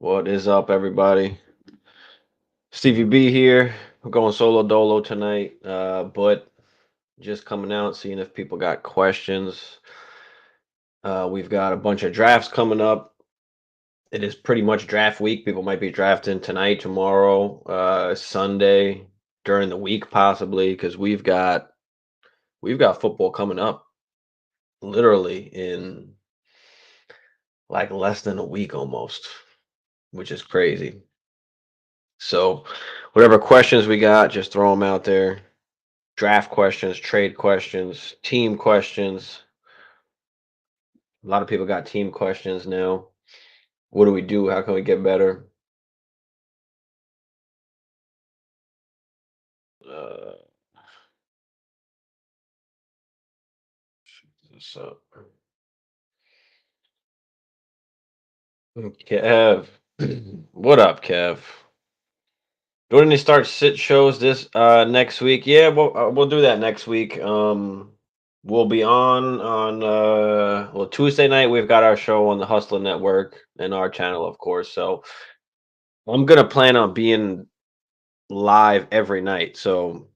What is up, everybody? Stevie B here. We're going solo dolo tonight, but just coming out, seeing if people got questions. We've got a bunch of drafts coming up. It is pretty much draft week. People might be drafting tonight, tomorrow, Sunday, during the week, possibly, because we've got football coming up, literally in like less than a week almost, which is crazy. So, whatever questions we got, just throw them out there. Draft questions, trade questions, team questions. A lot of people got team questions now. What do we do? How can we get better? Uh, this up. Kev, what up, Kev? Doing any start sit shows this next week? Yeah, we'll do that next week. We'll be on Tuesday night. We've got our show on the Hustler Network and our channel, of course. So I'm gonna plan on being live every night. So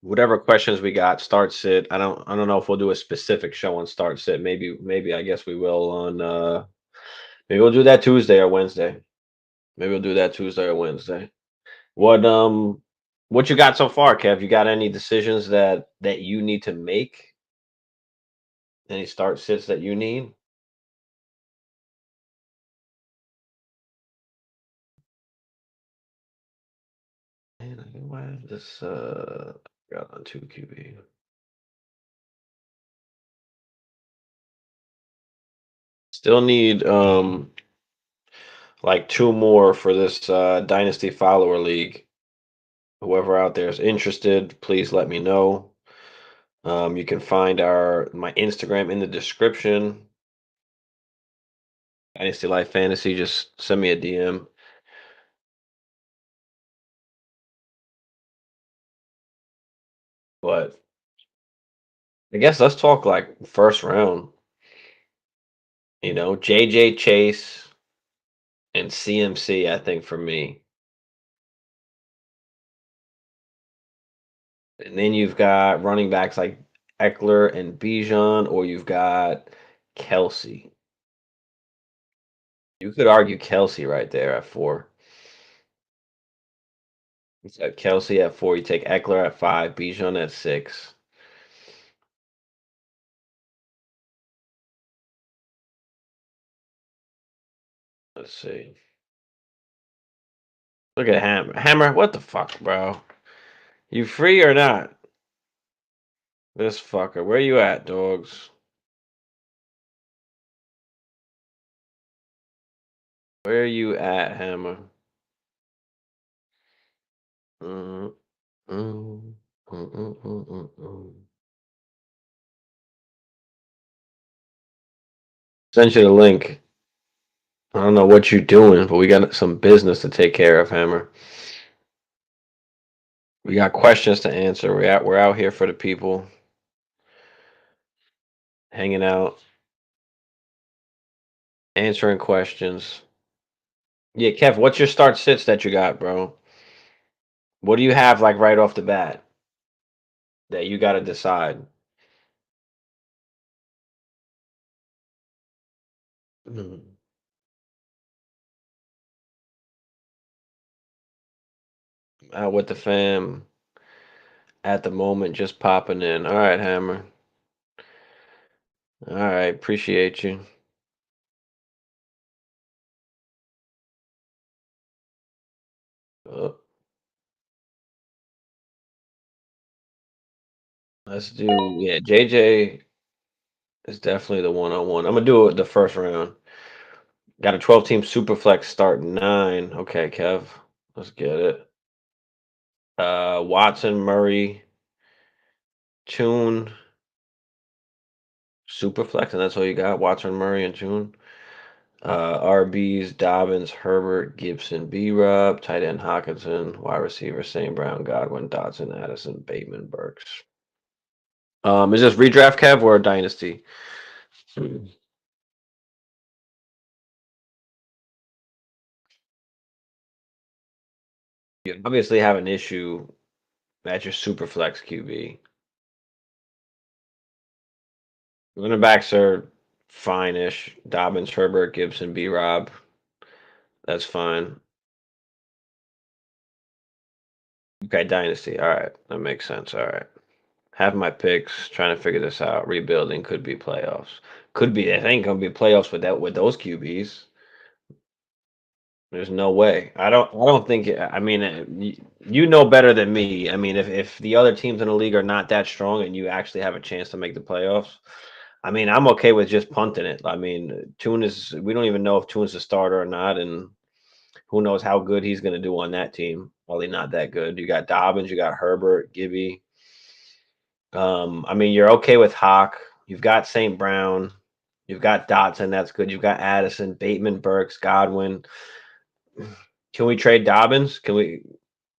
whatever questions we got, start sit. I don't know if we'll do a specific show on start sit. Maybe I guess we will on maybe we'll do that Tuesday or Wednesday. Maybe we'll do that Tuesday or Wednesday. What you got so far, Kev? You got any decisions that you need to make? Any start sits that you need? Man, why is this got on 2 QB? Still need like two more for this Dynasty follower league. Whoever out there is interested, please let me know. You can find my Instagram in the description. Dynasty Life Fantasy. Just send me a DM. But I guess let's talk like first round. JJ Chase and CMC. I think for me, and then you've got running backs like Eckler and Bijan, or you've got Kelsey. You could argue Kelsey right there at 4. You got Kelsey at 4. You take Eckler at 5. Bijan at 6. Let's see. Look at Hammer. Hammer, what the fuck, bro? You free or not? This fucker. Where you at, dogs? Where you at, Hammer? Mm, mm, mm. Send you the link. I don't know what you're doing, but we got some business to take care of, Hammer. We got questions to answer. We're out here for the people, hanging out, answering questions. Yeah, Kev, what's your start sits that you got, bro? What do you have like right off the bat that you got to decide? Mhm. Out with the fam at the moment, just popping in. All right, Hammer. All right, appreciate you. Oh, let's do, yeah, JJ is definitely the one-on-one. I'm gonna do it the first round. Got a 12-team super flex start 9. Okay, Kev, let's get it. Watson, Murray, Tune, super flex, and that's all you got. Watson, Murray, and Tune. RBs, Dobbins, Herbert, Gibson, B-Rob, tight end Hawkinson, wide receiver St. Brown, Godwin, Dotson, Addison, Bateman, Burks. Is this redraft, Kev, or dynasty? You obviously have an issue at your super flex QB. Running backs are fine-ish. Dobbins, Herbert, Gibson, B. Rob. That's fine. Okay, Dynasty. All right, that makes sense. All right. Have my picks. Trying to figure this out. Rebuilding could be playoffs. Could be. I think gonna be playoffs with that with those QBs. There's no way. I don't think. I mean, you know better than me. I mean, if the other teams in the league are not that strong and you actually have a chance to make the playoffs, I mean, I'm okay with just punting it. I mean, Tune is. We don't even know if Tune's a starter or not, and who knows how good he's going to do on that team. Probably not that good. You got Dobbins, you got Herbert, Gibby. I mean, you're okay with Hawk. You've got St. Brown. You've got Dotson. That's good. You've got Addison, Bateman, Burks, Godwin. Can we trade Dobbins? Can we,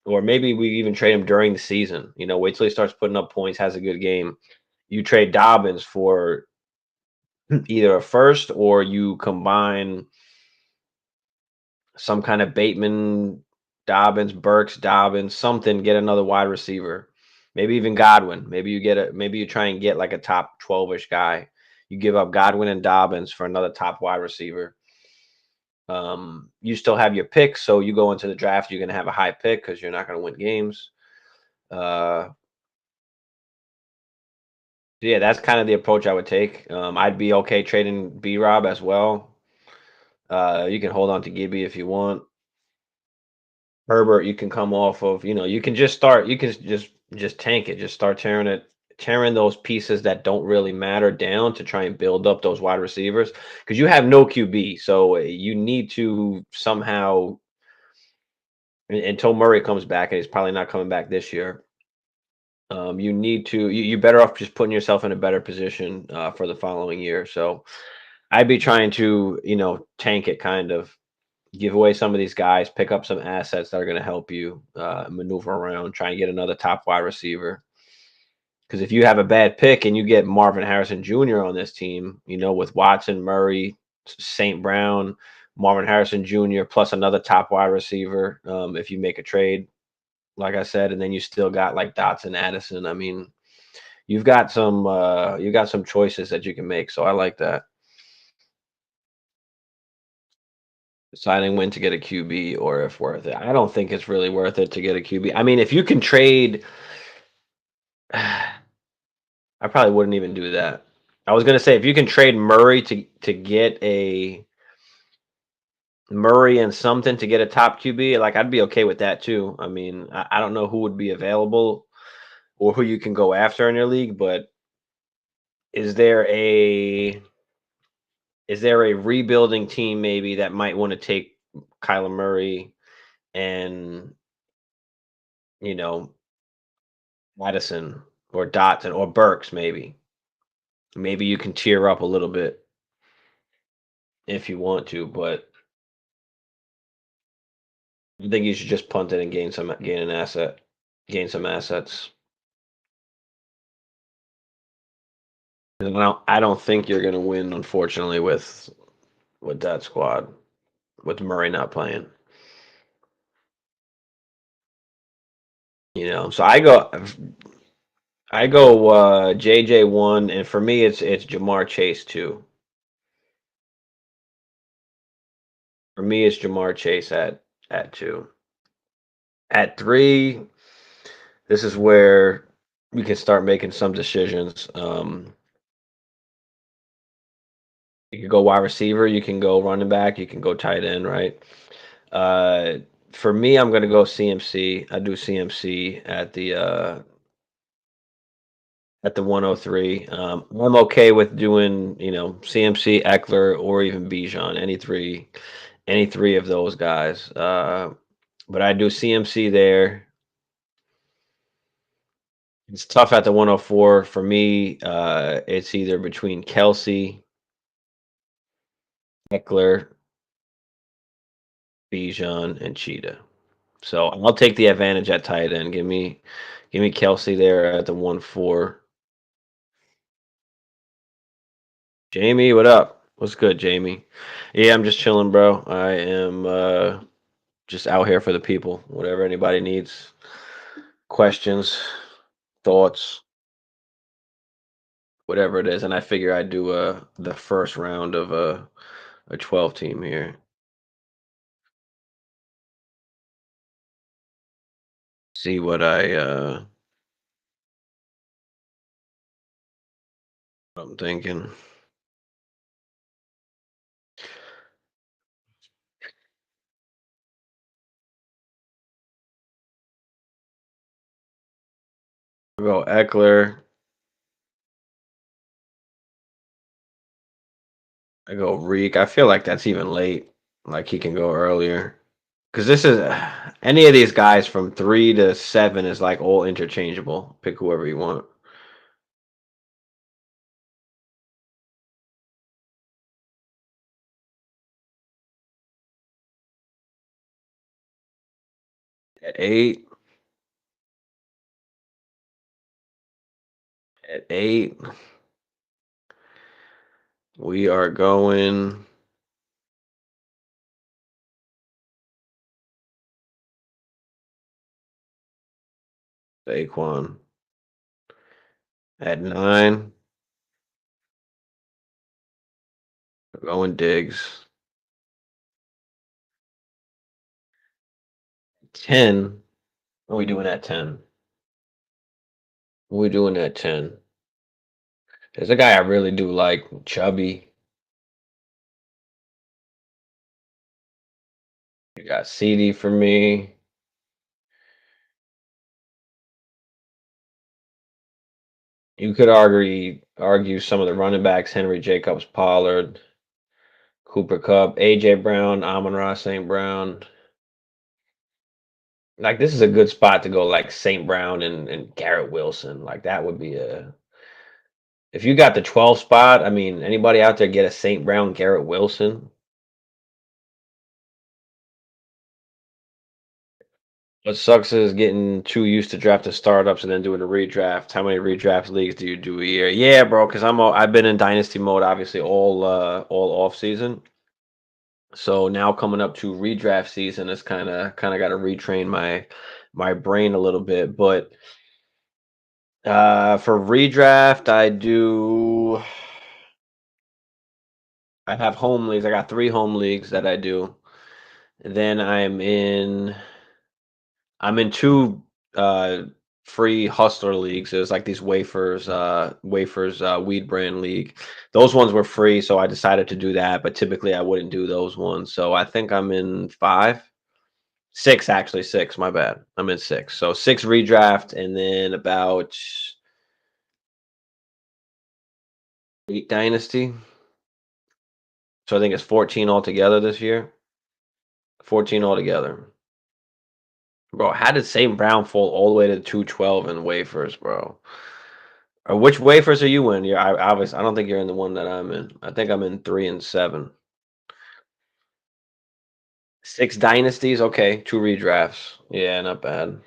or maybe we even trade him during the season? Wait till he starts putting up points, has a good game. You trade Dobbins for either a first or you combine some kind of Bateman, Dobbins, Burks, Dobbins, something, get another wide receiver. Maybe even Godwin. Maybe you try and get like a top 12-ish guy. You give up Godwin and Dobbins for another top wide receiver. You still have your picks, so you go into the draft, you're gonna have a high pick because you're not gonna win games. Uh yeah, that's kind of the approach I would take. I'd be okay trading B Rob as well. You can hold on to Gibby if you want. Herbert, you can come off of, you can just start, you can just tank it, just start tearing those pieces that don't really matter down to try and build up those wide receivers because you have no QB, so you need to somehow until Murray comes back, and he's probably not coming back this year. You need to you're better off just putting yourself in a better position for the following year. So I'd be trying to tank it kind of give away some of these guys, pick up some assets that are going to help you maneuver around, try and get another top wide receiver. Because if you have a bad pick and you get Marvin Harrison Jr. on this team, with Watson, Murray, St. Brown, Marvin Harrison Jr. plus another top wide receiver, if you make a trade, like I said, and then you still got like Dotson, Addison. I mean, you got some choices that you can make. So I like that. Deciding when to get a QB or if worth it. I don't think it's really worth it to get a QB. I mean, if you can trade, I probably wouldn't even do that. I was gonna say if you can trade Murray to get a Murray and something to get a top QB, like I'd be okay with that too. I mean, I don't know who would be available or who you can go after in your league, but is there a is there a rebuilding team maybe that might want to take Kyler Murray and you know Madison or Dotson or Burks maybe? Maybe you can tear up a little bit if you want to, but I think you should just punt it and gain some assets. I don't think you're gonna win, unfortunately, with that squad, with Murray not playing. So I go JJ 1, and for me it's Jamar Chase 2. For me it's Jamar Chase at 2. At 3, this is where we can start making some decisions. You can go wide receiver, you can go running back, you can go tight end, right? Uh, for me, I'm gonna go CMC. I do CMC at the 103. I'm okay with doing CMC, Eckler, or even Bijan, any three of those guys. But I do CMC there. It's tough at the 104 for me. It's either between Kelsey, Eckler, Bijan, and Cheetah. So I'll take the advantage at tight end. Give me Kelsey there at the 1-4. Jamie, what up? What's good, Jamie? Yeah, I'm just chilling, bro. I am Just out here for the people. Whatever anybody needs, questions, thoughts, whatever it is. And I figure I'd do the first round of a 12 team here. See what I'm thinking. I'll go Eckler. I go Reek. I feel like that's even late. Like he can go earlier. Because this is any of these guys from 3 to 7 is like all interchangeable. Pick whoever you want. At 8. At 8. We are going Saquon. At 9, we're going Diggs. 10. What are we doing at 10? What are we doing at 10? There's a guy I really do like, Chubby. You got CD for me. You could argue some of the running backs, Henry Jacobs, Pollard, Cooper Cup, AJ Brown, Amon-Ra St. Brown. Like this is a good spot to go like St. Brown and Garrett Wilson. Like that would be a if you got the 12 spot, I mean, anybody out there get a St. Brown, Garrett Wilson? What sucks is getting too used to drafting startups and then doing a redraft. How many redraft leagues do you do a year? Yeah, bro, because I've been in dynasty mode obviously all off season. So now coming up to redraft season, it's kind of got to retrain my brain a little bit. But for redraft, I have home leagues. I got 3 home leagues that I do. Then I'm in 2 uh free hustler leagues. There's like these wafers weed brand league. Those ones were free, so I decided to do that, but typically I wouldn't do those ones. So I think I'm in 5. 6 actually, 6, my bad. I'm in 6. So 6 redraft and then about 8 dynasty. So I think it's 14 altogether this year. 14 altogether. Bro, how did St. Brown fall all the way to 212 in wafers, bro? Or which wafers are you in? I don't think you're in the one that I'm in. I think I'm in 3 and 7. 6 dynasties, okay. 2 redrafts. Yeah, not bad.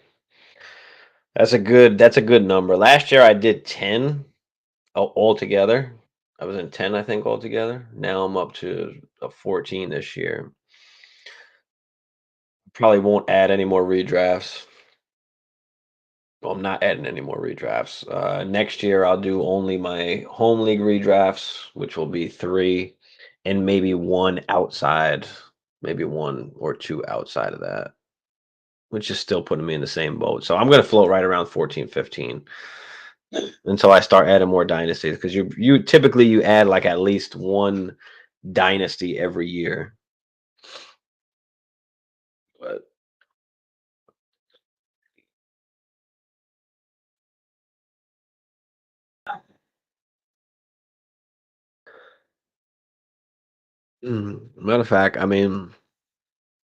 That's a good number. Last year I did 10 altogether. I was in 10, I think, altogether. Now I'm up to a 14 this year. Probably won't add any more redrafts. Well, I'm not adding any more redrafts. Next year, I'll do only my home league redrafts, which will be 3, and maybe 1 outside, maybe 1 or 2 outside of that, which is still putting me in the same boat. So I'm going to float right around 14, 15 until I start adding more dynasties because you typically you add like at least 1 dynasty every year. But matter of fact, I mean,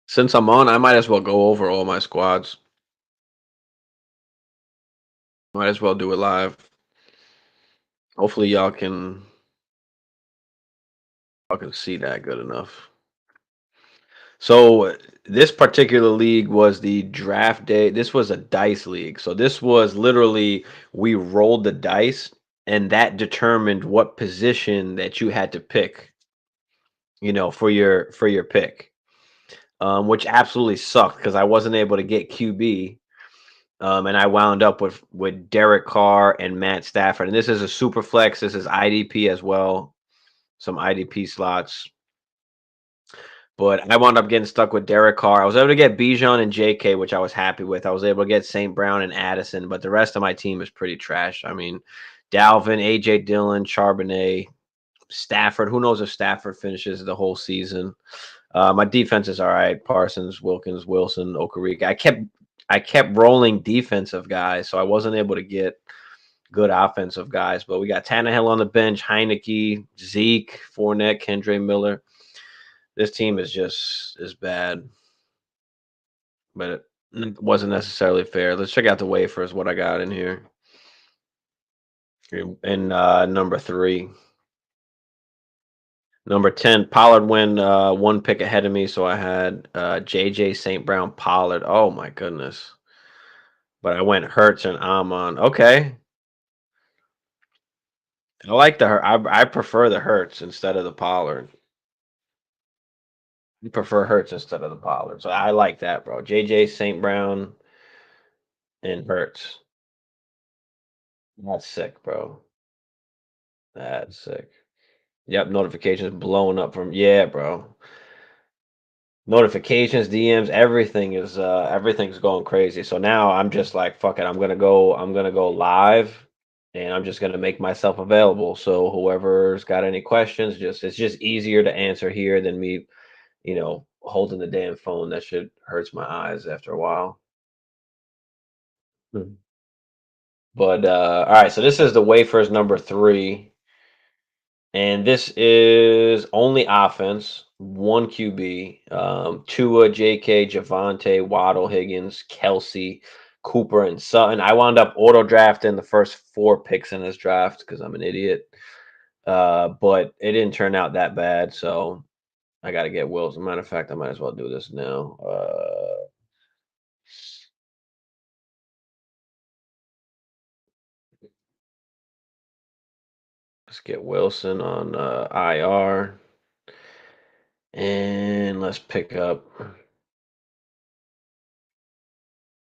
since I'm on, I might as well go over all my squads. Might as well do it live. Hopefully y'all can see that good enough. So this particular league was the draft day. This was a dice league. So this was literally we rolled the dice and that determined what position that you had to pick, for your pick. which absolutely sucked because I wasn't able to get QB. And I wound up with Derek Carr and Matt Stafford. And this is a super flex. This is IDP as well. Some IDP slots. But I wound up getting stuck with Derek Carr. I was able to get Bijan and JK, which I was happy with. I was able to get St. Brown and Addison, but the rest of my team is pretty trash. I mean, Dalvin, AJ Dillon, Charbonnet, Stafford. Who knows if Stafford finishes the whole season? My defense is all right. Parsons, Wilkins, Wilson, Okarika. I kept rolling defensive guys, so I wasn't able to get good offensive guys. But we got Tannehill on the bench, Heineke, Zeke, Fournette, Kendre Miller. This team is bad, but it wasn't necessarily fair. Let's check out the wafers. What I got in here. And number 3. Number 10, Pollard went one pick ahead of me, so I had JJ St. Brown Pollard. Oh my goodness. But I went Hurts and Amon. Okay. I like the I prefer the Hurts instead of the Pollard. You prefer Hurts instead of the Pollard. So I like that, bro. JJ St. Brown and Hurts. That's sick, bro. That's sick. Yep, notifications blowing up from yeah, bro. Notifications, DMs, everything's going crazy. So now I'm just like, fuck it, I'm gonna go live and I'm just gonna make myself available. So whoever's got any questions, it's just easier to answer here than me, holding the damn phone. That shit hurts my eyes after a while. Mhm. But all right, so this is the wafers number 3. And this is only offense, one QB, Tua, JK, Javante, Waddle, Higgins, Kelsey, Cooper, and Sutton. I wound up auto drafting the first 4 picks in this draft because I'm an idiot. But it didn't turn out that bad, so I got to get Wills. As a matter of fact, I might as well do this now. Let's get Wilson on IR, and let's pick up.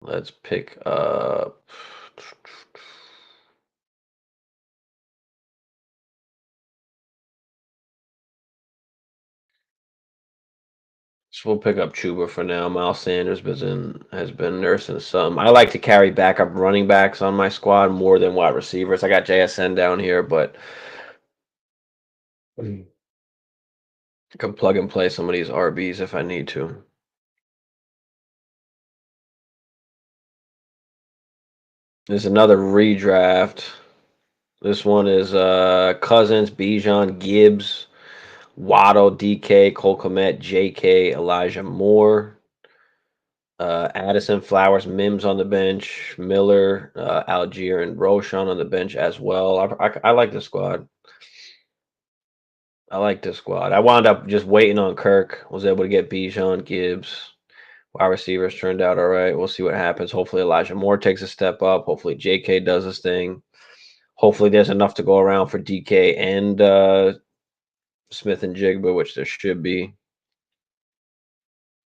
Let's pick up. So we'll pick up Chuba for now. Miles Sanders has been nursing some. I like to carry backup running backs on my squad more than wide receivers. I got JSN down here, but I can plug and play some of these RBs if I need to. There's another redraft. This one is Cousins, Bijan, Gibbs, Waddle, DK, Cole Kmet, JK, Elijah Moore. Addison, Flowers, Mims on the bench, Miller, Algier, and Roshan on the bench as well. I like the squad. I like this squad. I wound up just waiting on Kirk. Was able to get Bijan, Gibbs. Wide receivers turned out all right. We'll see what happens. Hopefully Elijah Moore takes a step up. Hopefully JK does his thing. Hopefully there's enough to go around for DK and Smith and Jigba, which there should be.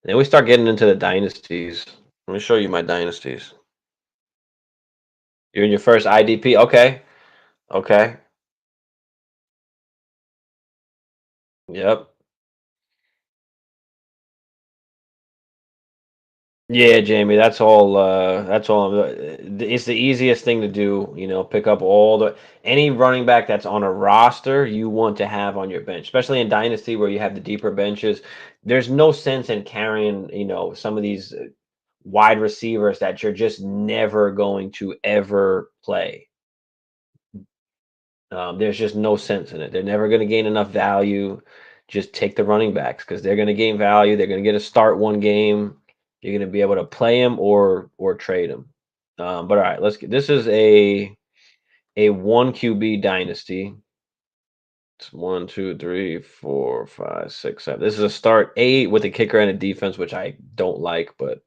Then we start getting into the dynasties. Let me show you my dynasties. You're in your first IDP? Okay. Okay. Yep. Yeah, Jamie, it's the easiest thing to do, pick up any running back that's on a roster you want to have on your bench, especially in Dynasty where you have the deeper benches. There's no sense in carrying, some of these wide receivers that you're just never going to ever play. There's just no sense in it. They're never going to gain enough value. Just take the running backs because they're going to gain value. They're going to get a start one game. You're going to be able to play them or trade them. But all right, this is a one QB dynasty. It's 1, 2, 3, 4, 5, 6, 7. This is a start 8 with a kicker and a defense, which I don't like, but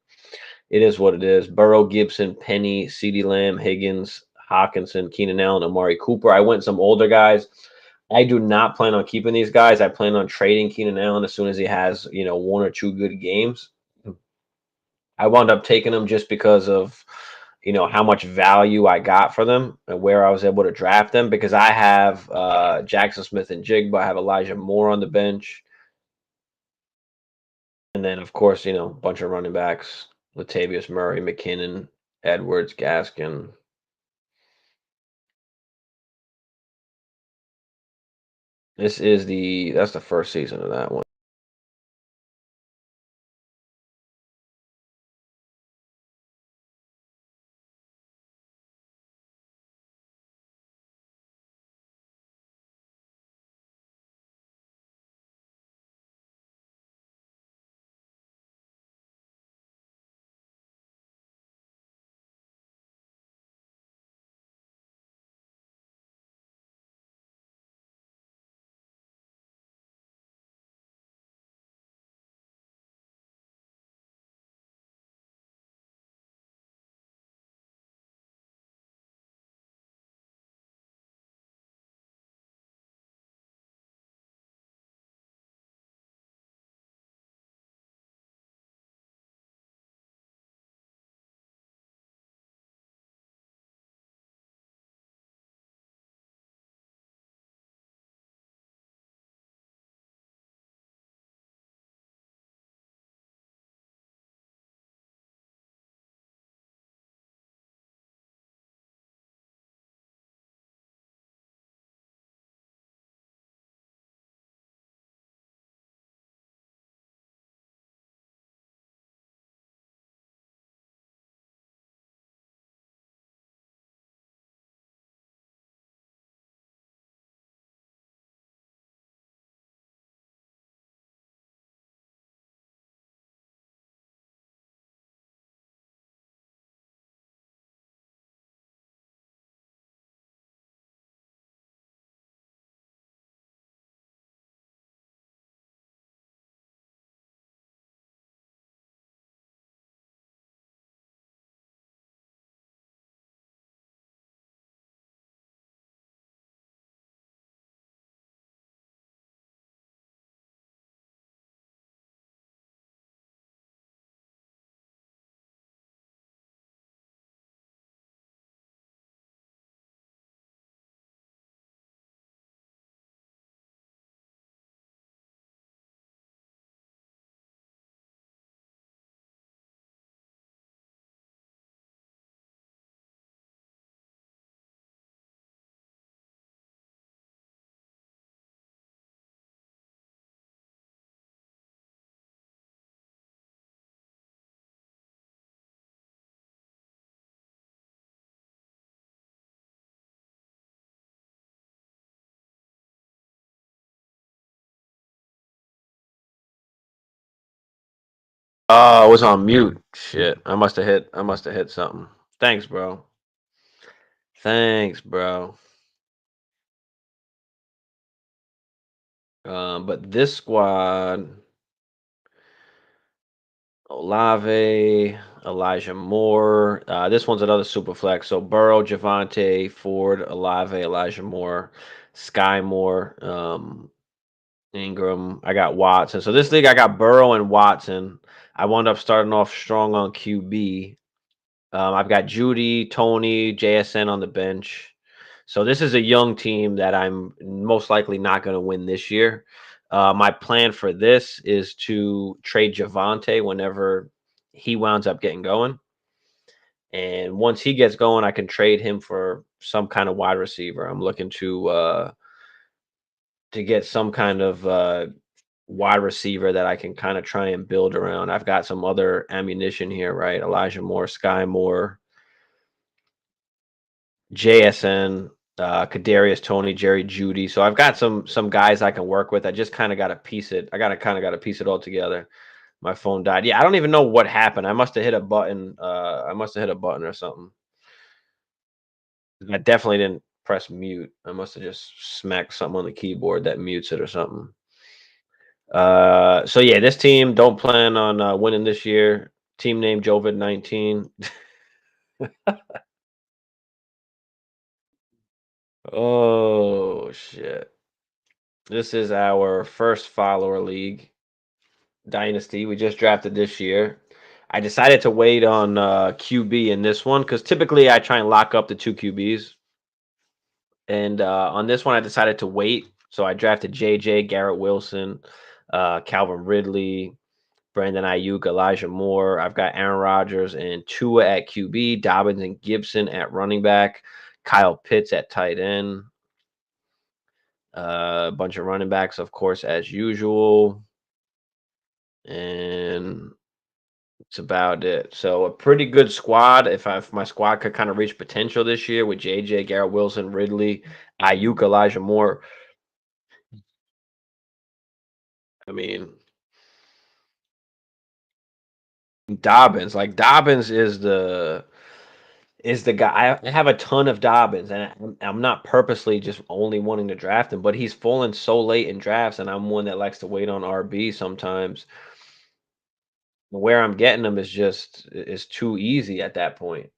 it is what it is. Burrow, Gibson, Penny, CeeDee Lamb, Higgins, Hawkinson, Keenan Allen, Amari Cooper. I went some older guys. I do not plan on keeping these guys. I plan on trading Keenan Allen as soon as he has, one or two good games. I wound up taking them just because of, how much value I got for them and where I was able to draft them because I have Jackson Smith and Jigba. I have Elijah Moore on the bench. And then, of course, a bunch of running backs, Latavius Murray, McKinnon, Edwards, Gaskin. That's the first season of that one. Oh, it was on mute. Shit. I must have hit something. Thanks, bro. Thanks, bro. But this squad, Olave, Elijah Moore. This one's another super flex. So Burrow, Javante, Ford, Olave, Elijah Moore, Sky Moore, Ingram. I got Watson. So this league, I got Burrow and Watson. I wound up starting off strong on QB. I've got Judy, Tony, JSN on the bench. So this is a young team that I'm most likely not going to win this year. My plan for this is to trade Javante whenever he winds up getting going. And once he gets going, I can trade him for some kind of wide receiver. I'm looking to get some kind of wide receiver that I can kind of try and build around. I've got some other ammunition here, right? Elijah Moore, Sky Moore, JSN, Kadarius Tony, Jerry Judy. So I've got some guys I can work with. I just kind of got to piece it. I got to piece it all together. My phone died. Yeah, I don't even know what happened. I must have hit a button. I must have hit a button or something. I definitely didn't press mute. I must have just smacked something on the keyboard that mutes it or something. So yeah, this team don't plan on winning this year. Team name Jovid-19. Oh shit. This is our first follower league, Dynasty. We just drafted this year. I decided to wait on QB in this one because typically I try and lock up the two QBs. And on this one, I decided to wait. So I drafted JJ, Garrett Wilson, Calvin Ridley, Brandon Ayuk, Elijah Moore. I've got Aaron Rodgers and Tua at QB, Dobbins and Gibson at running back, Kyle Pitts at tight end, a bunch of running backs, of course, as usual. And it's about it. So a pretty good squad. If my squad could kind of reach potential this year with JJ, Garrett Wilson, Ridley, Ayuk, Elijah Moore. I mean, Dobbins is the guy. I have a ton of Dobbins, and I'm not purposely just only wanting to draft him, but he's fallen so late in drafts, and I'm one that likes to wait on RB sometimes. Where I'm getting him is too easy at that point.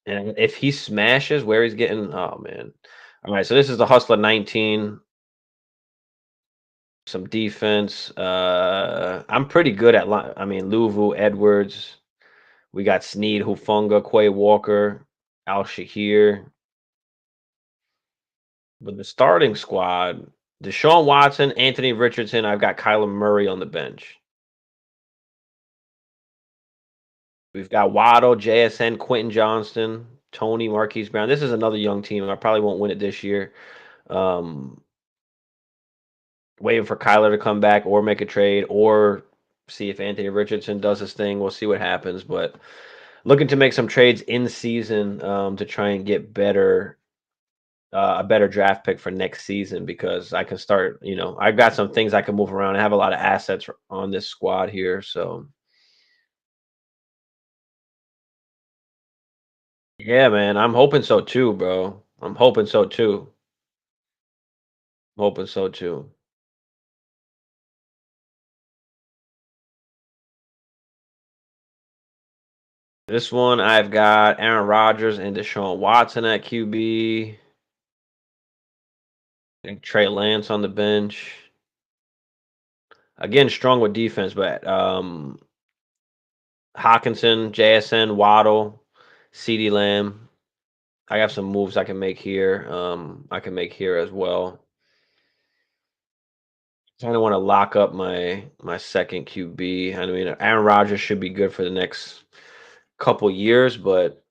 And if he smashes where he's getting, oh man. All right, so this is the Hustler 19. Some defense. I'm pretty good at I mean, Louvu, Edwards. We got Snead, Hufunga, Quay Walker, Al Shahir. But the starting squad, Deshaun Watson, Anthony Richardson, I've got Kyler Murray on the bench. We've got Waddle, JSN, Quentin Johnston, Tony, Marquise Brown. This is another young team. I probably won't win it this year. Um, Waiting for Kyler to come back or make a trade or see if Anthony Richardson does his thing. We'll see what happens. But looking to make some trades in season to try and get a better draft pick for next season because I can start, I've got some things I can move around. I have a lot of assets on this squad here. So, yeah, man, I'm hoping so too, bro. I'm hoping so too. I'm hoping so too. This one, I've got Aaron Rodgers and Deshaun Watson at QB. And Trey Lance on the bench. Again, strong with defense, but Hawkinson, JSN, Waddle, CeeDee Lamb. I have some moves I can make here. I can make here as well. Kind of want to lock up my second QB. I mean, Aaron Rodgers should be good for the next couple years, but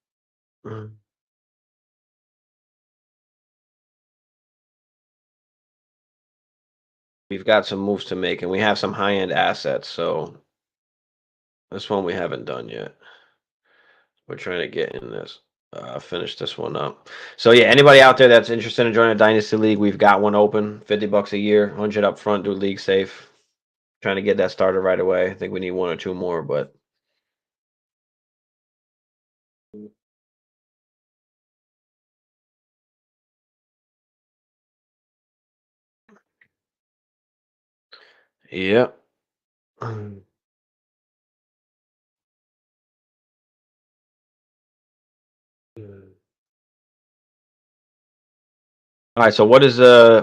we've got some moves to make, and we have some high-end assets. So this one we haven't done yet. We're trying to get in this. Finish this one up. So yeah, anybody out there that's interested in joining a Dynasty League, we've got one open, $50 a year, 100 up front, do league safe. Trying to get that started right away. I think we need one or two more, but yeah. All right, so what is a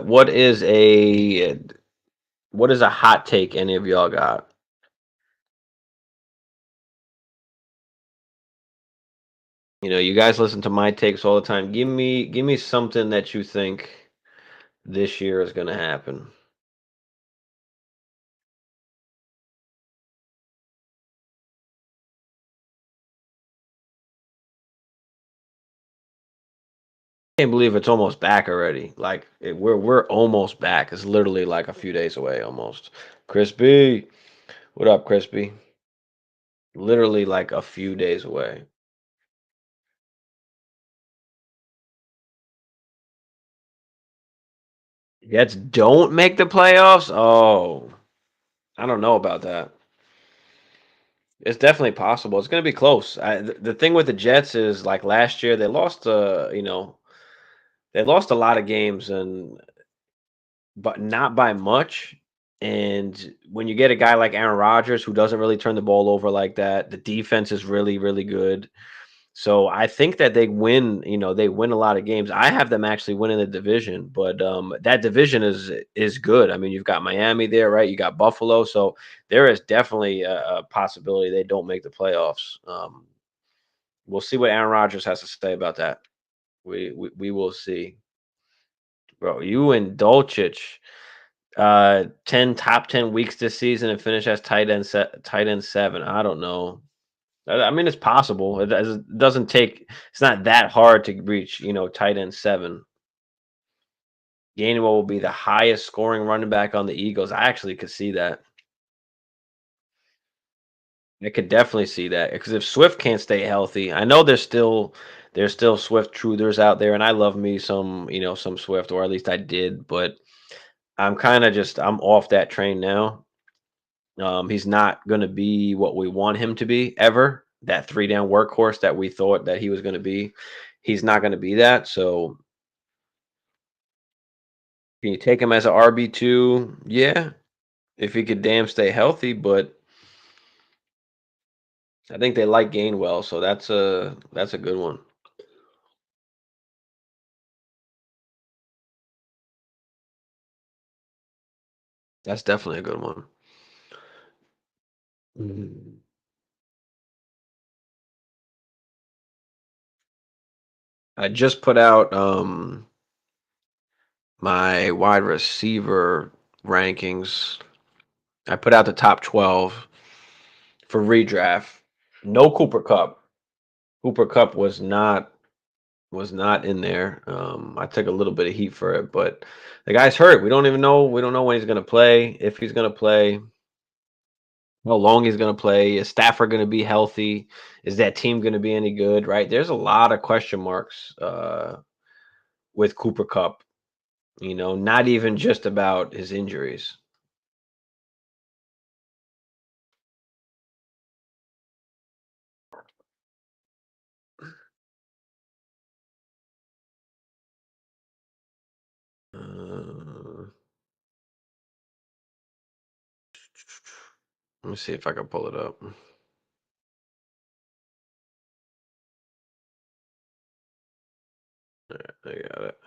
hot take any of y'all got? You guys listen to my takes all the time. Give me something that you think this year is going to happen. Can't believe it's almost back already. Like we're almost back. It's literally like a few days away almost. Crispy, what up, Crispy? Literally like a few days away. Jets don't make the playoffs. Oh, I don't know about that. It's definitely possible. It's going to be close. The thing with the Jets is like last year they lost. They lost a lot of games and but not by much. And when you get a guy like Aaron Rodgers who doesn't really turn the ball over like that, the defense is really, really good. So I think that they win, they win a lot of games. I have them actually winning the division, but that division is good. I mean, you've got Miami there, right? You got Buffalo, so there is definitely a possibility they don't make the playoffs. We'll see what Aaron Rodgers has to say about that. We will see, bro. You and Dolchich, 10 top 10 weeks this season and finish as tight end 7. I don't know. I mean, it's possible. It doesn't take. It's not that hard to reach. Tight end 7. Gainwell will be the highest scoring running back on the Eagles. I actually could see that. I could definitely see that because if Swift can't stay healthy, I know there's still Swift truthers out there, and I love me some Swift, or at least I did, but I'm kind of just I'm off that train now. He's not going to be what we want him to be ever. That three down workhorse that we thought that he was going to be. He's not going to be that. So can you take him as an RB2? Yeah, if he could damn stay healthy. But I think they like Gainwell, so that's a good one. That's definitely a good one. Mhm. I just put out my wide receiver rankings. I put out the top 12 for redraft. No Cooper Cup. Cooper Cup was not in there. I took a little bit of heat for it, but the guy's hurt. We don't even know. We don't know when he's going to play, if he's going to play, how long he's going to play. Is Stafford going to be healthy? Is that team going to be any good? Right? There's a lot of question marks with Cooper Cup. Not even just about his injuries. Uh, Let me see if I can pull it up. I got it.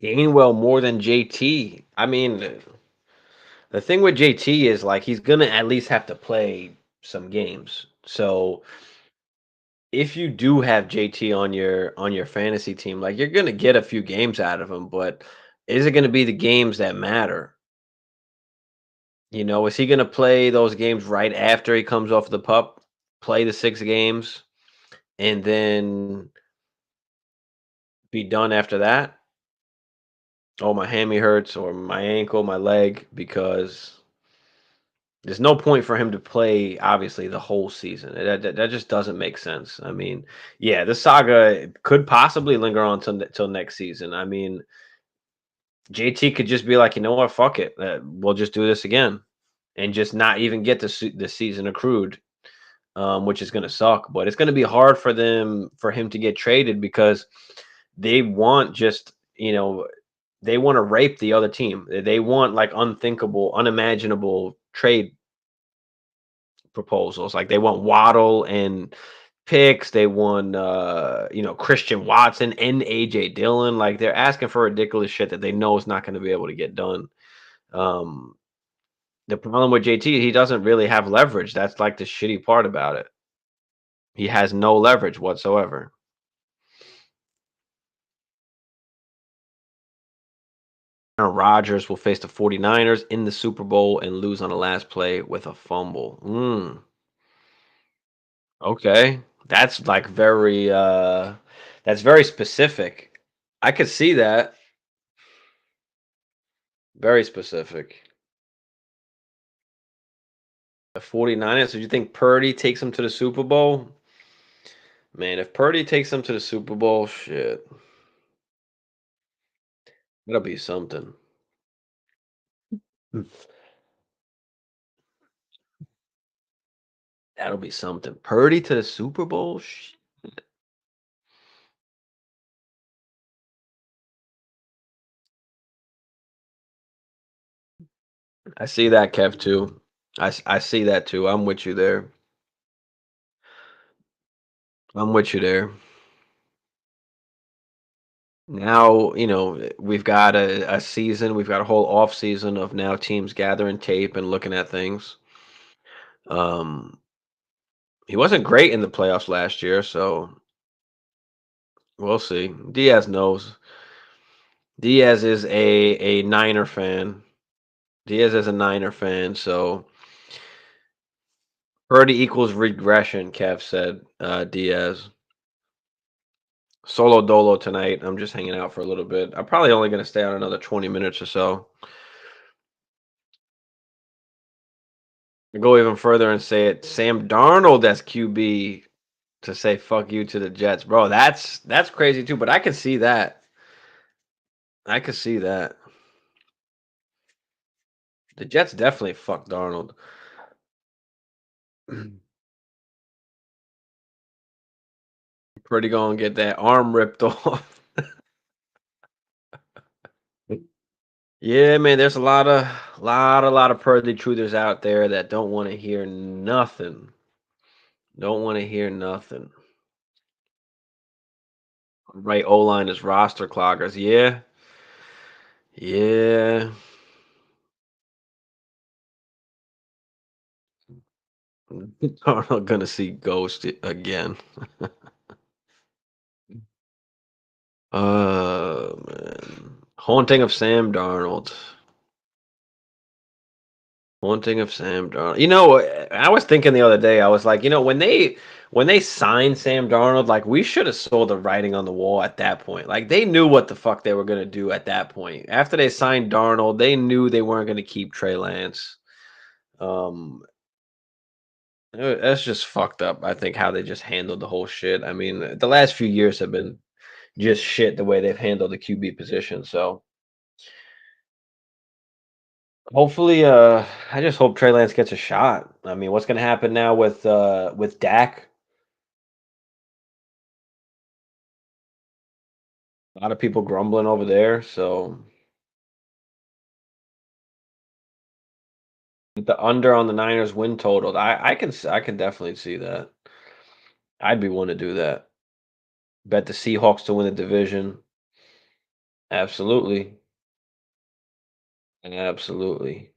Gainwell more than JT. I mean, the thing with JT is like he's gonna at least have to play some games. So if you do have JT on your fantasy team, like you're gonna get a few games out of him, but is it gonna be the games that matter? Is he gonna play those games right after he comes off the pup, play the 6 games, and then be done after that? Oh, my hammy hurts or my ankle, my leg, because there's no point for him to play, obviously, the whole season. That just doesn't make sense. I mean, yeah, this saga could possibly linger on till next season. I mean, JT could just be like, you know what, fuck it, we'll just do this again, and just not even get the season accrued, which is going to suck. But it's going to be hard for him to get traded because they want just they want to rape the other team. They want like unthinkable, unimaginable trade proposals. Like they want Waddle and picks. They want Christian Watson and AJ Dillon. Like they're asking for ridiculous shit that they know is not going to be able to get done. Um, the problem with JT, he doesn't really have leverage. That's like the shitty part about it. He has no leverage whatsoever. Aaron Rodgers will face the 49ers in the Super Bowl and lose on the last play with a fumble. Okay. That's like that's very specific. I could see that. Very specific. The 49ers, so you think Purdy takes them to the Super Bowl? Man, if Purdy takes them to the Super Bowl, shit. That'll be something. Mm. That'll be something. Purdy to the Super Bowl? I see that, Kev, too. I see that too. I'm with you there. I'm with you there. Now, we've got a season, we've got a whole off season of now teams gathering tape and looking at things. Um, he wasn't great in the playoffs last year, so we'll see. Diaz knows. Diaz is a Niner fan. Diaz is a Niner fan, so Purdy equals regression, Kev said. Diaz. Solo dolo tonight. I'm just hanging out for a little bit. I'm probably only going to stay on another 20 minutes or so. I go even further and say it. Sam Darnold as QB to say fuck you to the Jets, bro. That's crazy too. But I can see that. I can see that. The Jets definitely fucked Darnold. Pretty gonna get that arm ripped off. Yeah, man. There's a lot of Purdy truthers out there that don't want to hear nothing. Don't want to hear nothing. Right, O line is roster cloggers. Yeah, yeah. Darnold gonna see ghost again. Man. Haunting of Sam Darnold. Haunting of Sam Darnold. I was thinking the other day, I was like, when they signed Sam Darnold, like we should have saw the writing on the wall at that point. Like they knew what the fuck they were gonna do at that point. After they signed Darnold, they knew they weren't gonna keep Trey Lance. Um, that's just fucked up. I think how they just handled the whole shit. I mean, the last few years have been just shit the way they've handled the QB position. So hopefully, I just hope Trey Lance gets a shot. I mean, what's gonna happen now with Dak? A lot of people grumbling over there. So the under on the Niners win total, I can definitely see that. I'd be one to do that. Bet the Seahawks to win the division. Absolutely, absolutely.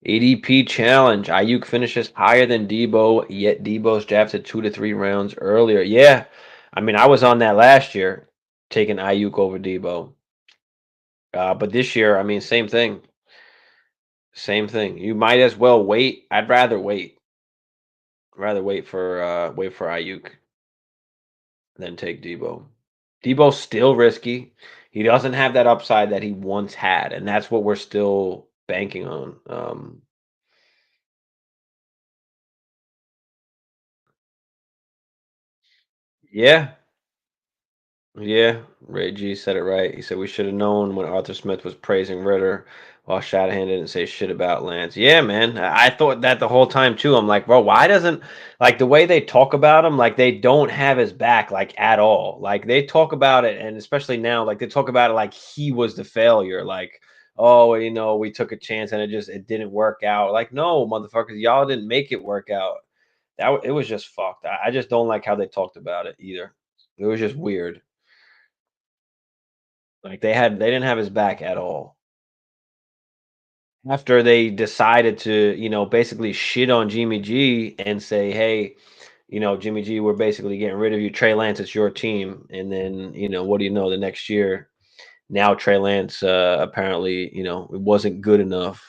ADP challenge. Ayuk finishes higher than Debo, yet Debo's drafted 2 to 3 rounds earlier. Yeah, I mean, I was on that last year, taking Ayuk over Debo. But this year, I mean, same thing. Same thing. You might as well wait. I'd rather wait. Rather wait for Ayuk than take Debo. Debo's still risky. He doesn't have that upside that he once had, and that's what we're still banking on. Yeah, yeah, Ray G said it right. He said we should have known when Arthur Smith was praising Ritter while Shanahan didn't say shit about Lance. Yeah, man. I thought that the whole time too. I'm like, bro, why doesn't like the way they talk about him, like they don't have his back like at all. Like they talk about it, and especially now, like they talk about it like he was the failure. Like, oh, we took a chance and it didn't work out. Like, no, motherfuckers, y'all didn't make it work out. It was just fucked. I just don't like how they talked about it either. It was just weird. Like they didn't have his back at all. After they decided to, basically shit on Jimmy G and say, "Hey, Jimmy G, we're basically getting rid of you. Trey Lance, it's your team." And then, what do you know? The next year, now Trey Lance apparently, it wasn't good enough.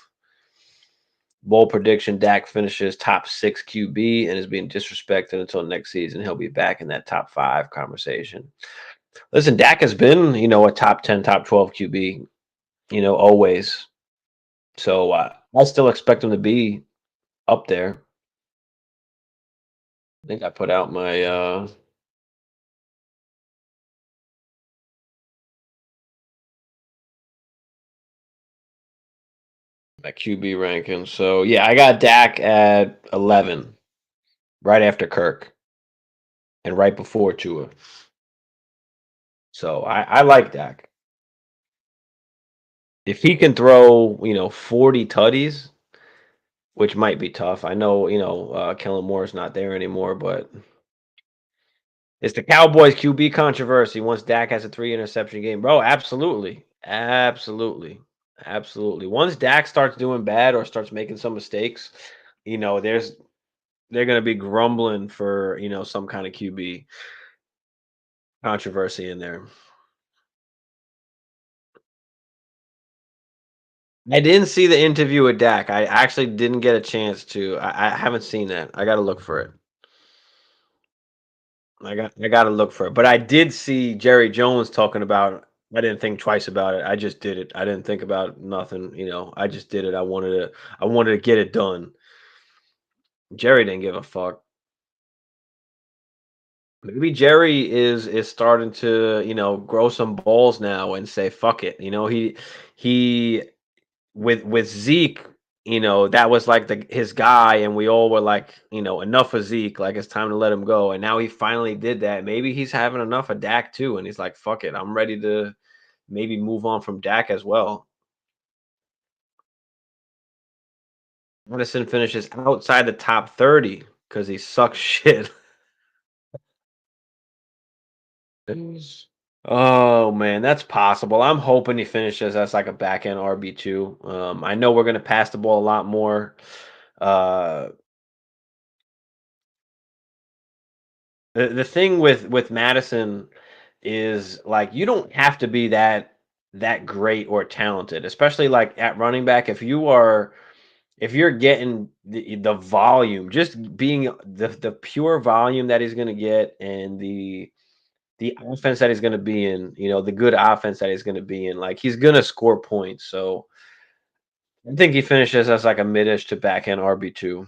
Bold prediction: Dak finishes top 6 QB and is being disrespected until next season. He'll be back in that top 5 conversation. Listen, Dak has been, a top 10, top 12 QB, always. So I still expect him to be up there. I think I put out my QB ranking. So yeah, I got Dak at 11, right after Kirk, and right before Tua. So I like Dak. If he can throw, 40 tutties, which might be tough. I know, Kellen Moore's not there anymore, but it's the Cowboys QB controversy. Once Dak has a 3 interception game, bro, absolutely, absolutely, absolutely. Once Dak starts doing bad or starts making some mistakes, there's they're gonna be grumbling for some kind of QB controversy in there. I didn't see the interview with Dak. I actually didn't get a chance to. I haven't seen that. I gotta look for it. I gotta look for it. But I did see Jerry Jones talking about. I didn't think twice about it. I just did it. I didn't think about nothing. I just did it. I wanted to get it done. Jerry didn't give a fuck. Maybe Jerry is starting to grow some balls now and say fuck it. He with Zeke, that was like his guy, and we all were like, enough of Zeke, like it's time to let him go. And now he finally did that. Maybe he's having enough of Dak too, and he's like, fuck it, I'm ready to maybe move on from Dak as well. Madison finishes outside the top 30 because he sucks shit. Oh man, that's possible. I'm hoping he finishes as like a back end RB2. I know we're gonna pass the ball a lot more. Uh, the thing with Madison is like you don't have to be that great or talented, especially like at running back. If you're getting the volume, just being the pure volume that he's gonna get, and the offense that he's gonna be in, the good offense that he's gonna be in, like he's gonna score points. So I think he finishes as like a mid-ish to back end RB2.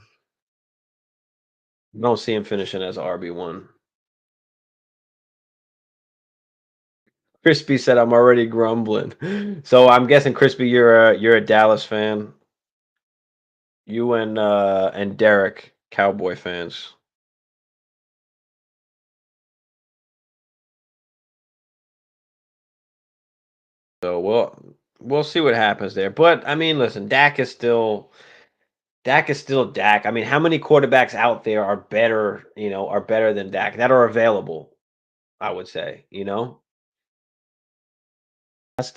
I don't see him finishing as RB1. Crispy said, "I'm already grumbling." So I'm guessing, Crispy, you're a Dallas fan. You and Derek, Cowboy fans. So we'll see what happens there. But I mean, listen, Dak is still Dak. I mean, how many quarterbacks out there are better than Dak that are available? I would say,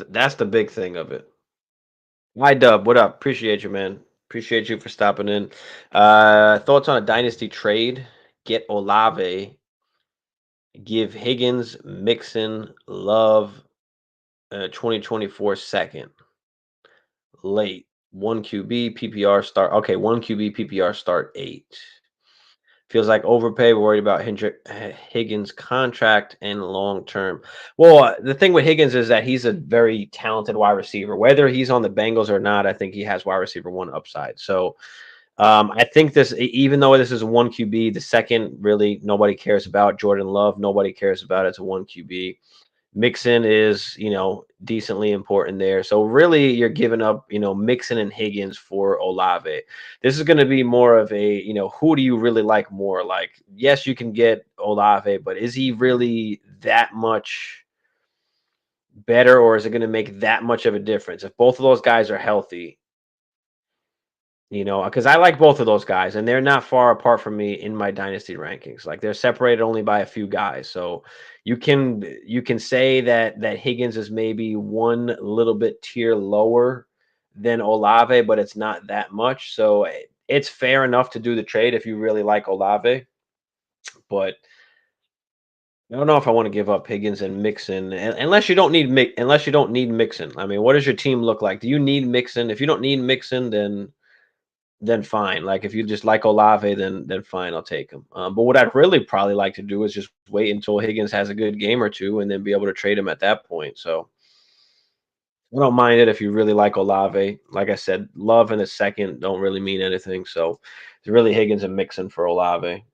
that's the big thing of it. Hi, Dub. What up? Appreciate you, man. Appreciate you for stopping in. Thoughts on a dynasty trade? Get Olave, give Higgins, Mixon, Love, 2024 second, late. One QB, PPR start. Okay, one QB, PPR start 8. Feels like overpay. Worried about Higgins' contract and long term. Well, the thing with Higgins is that he's a very talented wide receiver. Whether he's on the Bengals or not, I think he has wide receiver one upside. So I think even though this is a one QB, the second really nobody cares about. Jordan Love, nobody cares about. It's a one QB. Mixon is, decently important there. So really, you're giving up, Mixon and Higgins for Olave. This is going to be more of a, who do you really like more? Like, yes, you can get Olave, but is he really that much better, or is it going to make that much of a difference? If both of those guys are healthy, because I like both of those guys, and they're not far apart from me in my dynasty rankings. Like they're separated only by a few guys. So you can say that Higgins is maybe one little bit tier lower than Olave, but it's not that much. So it's fair enough to do the trade if you really like Olave. But I don't know if I want to give up Higgins and Mixon, unless you don't need Mixon. I mean, what does your team look like? Do you need Mixon? If you don't need Mixon, then fine. Like if you just like Olave, then fine, I'll take him. But what I'd really probably like to do is just wait until Higgins has a good game or two, and then be able to trade him at that point. So I don't mind it if you really like Olave. Like I said, Love in a second don't really mean anything. So it's really Higgins and Mixon for Olave.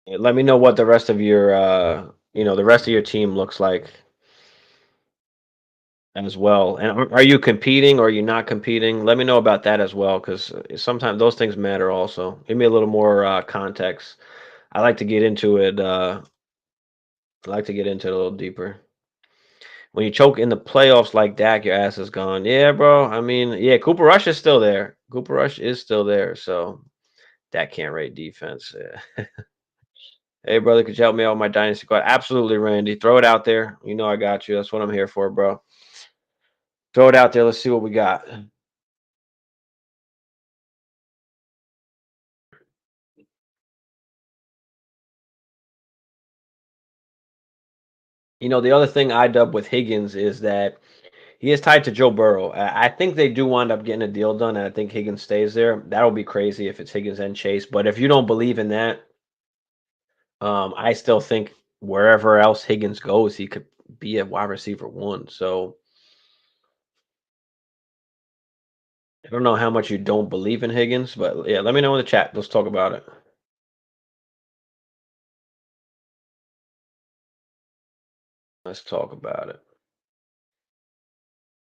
Let me know what the rest of your team looks like as well. And are you competing or are you not competing? Let me know about that as well, because sometimes those things matter also. Give me a little more context. I like to get into it. I like to get into it a little deeper. when you choke in the playoffs like Dak, your ass is gone. Yeah, bro. I mean, yeah, Cooper Rush is still there. Cooper Rush is still there. So that can't rate defense. Yeah. Hey, brother, could you help me out with my dynasty squad? Absolutely, Randy. Throw it out there. You know I got you. That's what I'm here for, bro. Throw it out there. Let's see what we got. The other thing I dub with Higgins is that he is tied to Joe Burrow. I think they do wind up getting a deal done, and I think Higgins stays there. That'll be crazy if it's Higgins and Chase. But if you don't believe in that, I still think wherever else Higgins goes, he could be a wide receiver one. So I don't know how much you don't believe in Higgins, but yeah, let me know in the chat. Let's talk about it. Let's talk about it.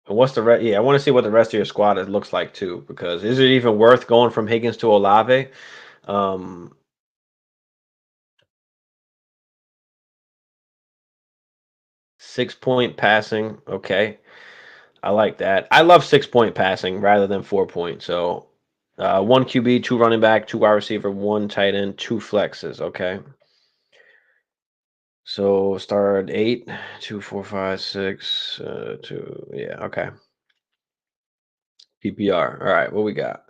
And what's the rest? Yeah, I want to see what the rest of your squad looks like too. Because is it even worth going from Higgins to Olave? Um, 6 point passing. Okay, I like that. I love 6 point passing rather than 4 point. So, one QB, two running back, two wide receiver, one tight end, two flexes. Okay. So start eight, 2, 4, 5, 6, 2. Yeah. Okay. PPR. All right. What we got?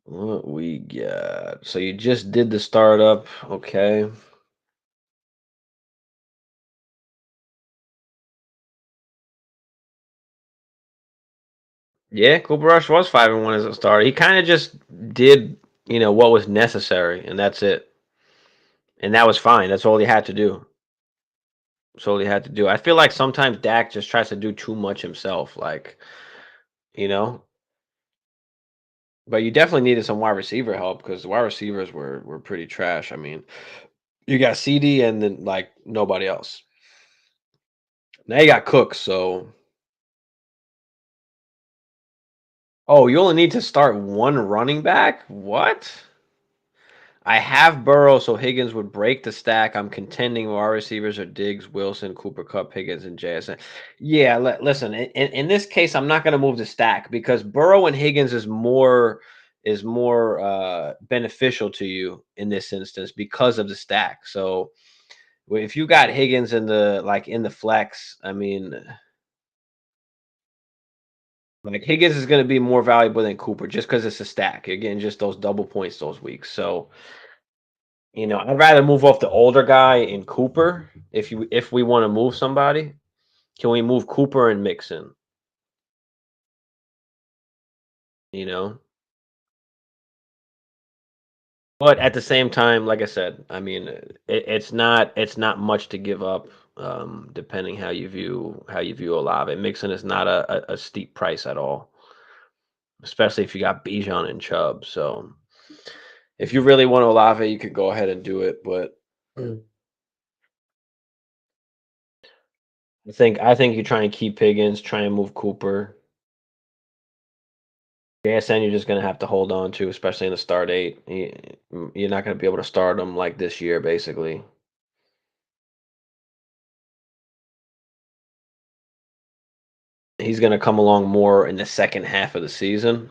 What we got? So you just did the startup. Okay. Yeah, Cooper Rush was 5-1 as a starter. He kind of just did, what was necessary, and that's it. And that was fine. That's all he had to do. That's all he had to do. I feel like sometimes Dak just tries to do too much himself, like, you know. But you definitely needed some wide receiver help because the wide receivers were pretty trash. I mean, you got CD and then like nobody else. Now you got Cooks, so oh, you only need to start one running back? What? I have Burrow, so Higgins would break the stack. I'm contending our receivers are Diggs, Wilson, Cooper Cup, Higgins, and JSN. Yeah, listen. In this case, I'm not going to move the stack because Burrow and Higgins is more beneficial to you in this instance because of the stack. So if you got Higgins in the flex, I mean, like Higgins is going to be more valuable than Cooper just because it's a stack. You're getting just those double points those weeks. So I'd rather move off the older guy in Cooper if we want to move somebody. Can we move Cooper and Mixon? You know, but at the same time, like I said, I mean, it's not much to give up. Depending how you view Olave, Mixon is not a steep price at all, especially if you got Bijan and Chubb. So if you really want Olave, you could go ahead and do it. But I think you try and keep Higgins, try and move Cooper. JSN, you're just gonna have to hold on to, especially in the start eight. You're not gonna be able to start him like this year, basically. He's gonna come along more in the second half of the season,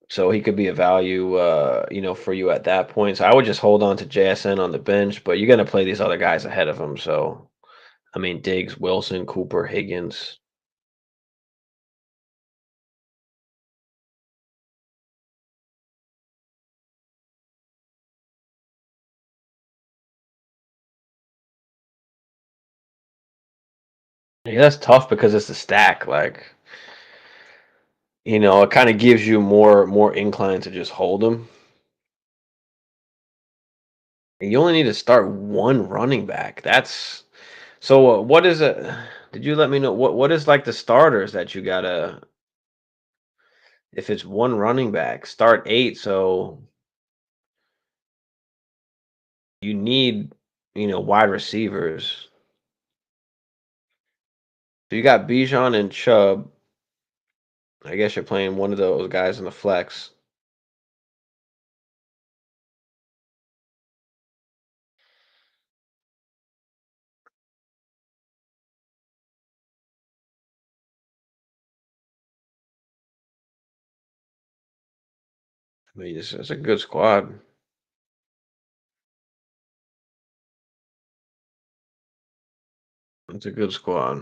so he could be a value, for you at that point. So I would just hold on to JSN on the bench, but you're gonna play these other guys ahead of him. So I mean, Diggs, Wilson, Cooper, Higgins. Yeah, that's tough because it's a stack. Like, it kind of gives you more incline to just hold him. And you only need to start one running back. That's so. What is it? Did you let me know what is like the starters that you gotta? If it's one running back, start eight. So you need wide receivers. So you got Bijan and Chubb. I guess you're playing one of those guys in the flex. I mean, it's a good squad. It's a good squad.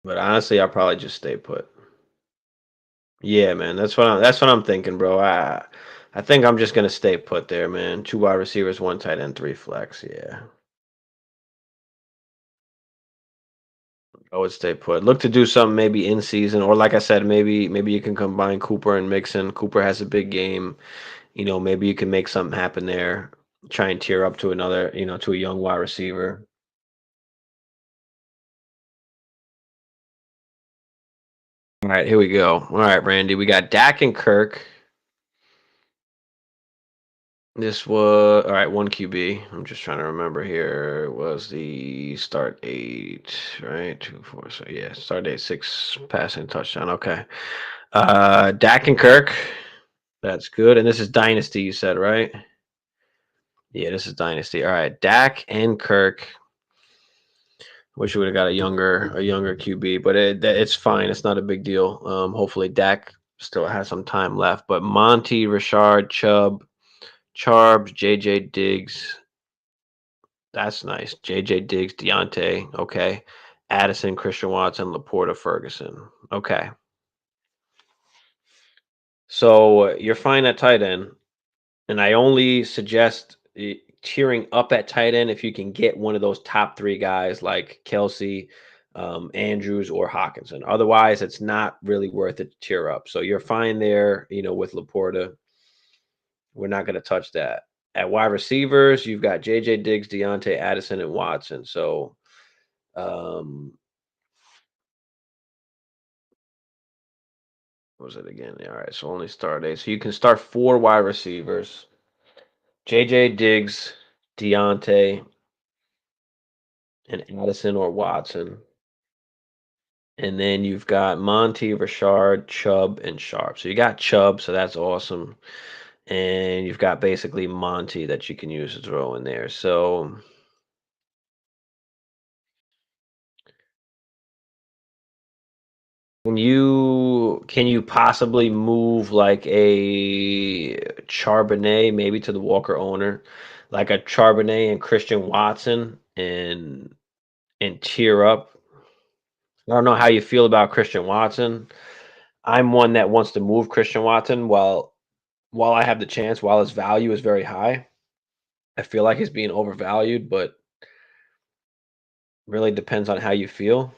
But honestly, I'll probably just stay put. Yeah, man. That's what I'm thinking, bro. I think I'm just gonna stay put there, man. Two wide receivers, one tight end, three flex. Yeah. I would stay put. Look to do something maybe in season, or like I said, maybe you can combine Cooper and Mixon. Cooper has a big game. Maybe you can make something happen there. Try and tear up to another, to a young wide receiver. All right, here we go. All right, Randy, we got Dak and Kirk. This was all right. One QB. I'm just trying to remember here. Was the start eight, right? Two, four. So yeah, start eight, six passing touchdown. Okay. Dak and Kirk. That's good. And this is Dynasty, you said, right? Yeah, this is Dynasty. All right, Dak and Kirk. Wish we would have got a younger QB, but it's fine. It's not a big deal. Hopefully Dak still has some time left. But Monty, Richard, Chubb, Charbs, JJ Diggs. That's nice. JJ Diggs, Deontay. Okay. Addison, Christian Watson, Laporta, Ferguson. Okay. So you're fine at tight end. And I only suggest tearing up at tight end if you can get one of those top three guys like Kelsey, Andrews, or Hawkinson. Otherwise, it's not really worth it to tear up. So you're fine there, with Laporta. We're not going to touch that. At wide receivers, you've got JJ Diggs, Deontay, Addison, and Watson. So, um, what was it again? All right, so only start eight. So you can start four wide receivers: JJ Diggs, Deontay, and Addison or Watson. And then you've got Monty, Richard, Chubb, and Sharp. So you got Chubb, so that's awesome. And you've got basically Monty that you can use to throw in there. So can you possibly move like a Charbonnet maybe to the Walker owner, like a Charbonnet and Christian Watson and tear up? I don't know how you feel about Christian Watson. I'm one that wants to move Christian Watson while I have the chance, while his value is very high. I feel like he's being overvalued, but really depends on how you feel.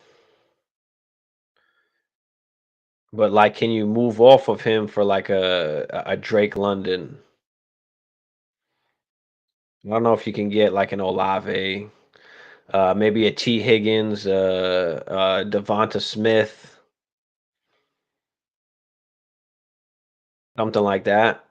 But like, can you move off of him for like a Drake London? I don't know if you can get like an Olave, maybe a T Higgins, Devonta Smith, something like that.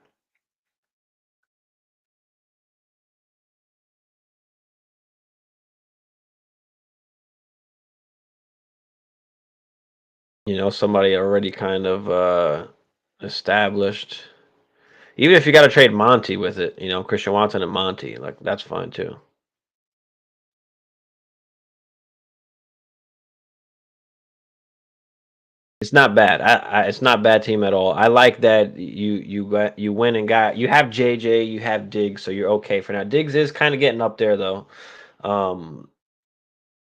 Somebody already kind of established. Even if you got to trade Monty with it, Christian Watson and Monty, like that's fine too. It's not bad. It's not a bad team at all. I like that you went and you have JJ, you have Diggs, so you're okay for now. Diggs is kind of getting up there though. Um,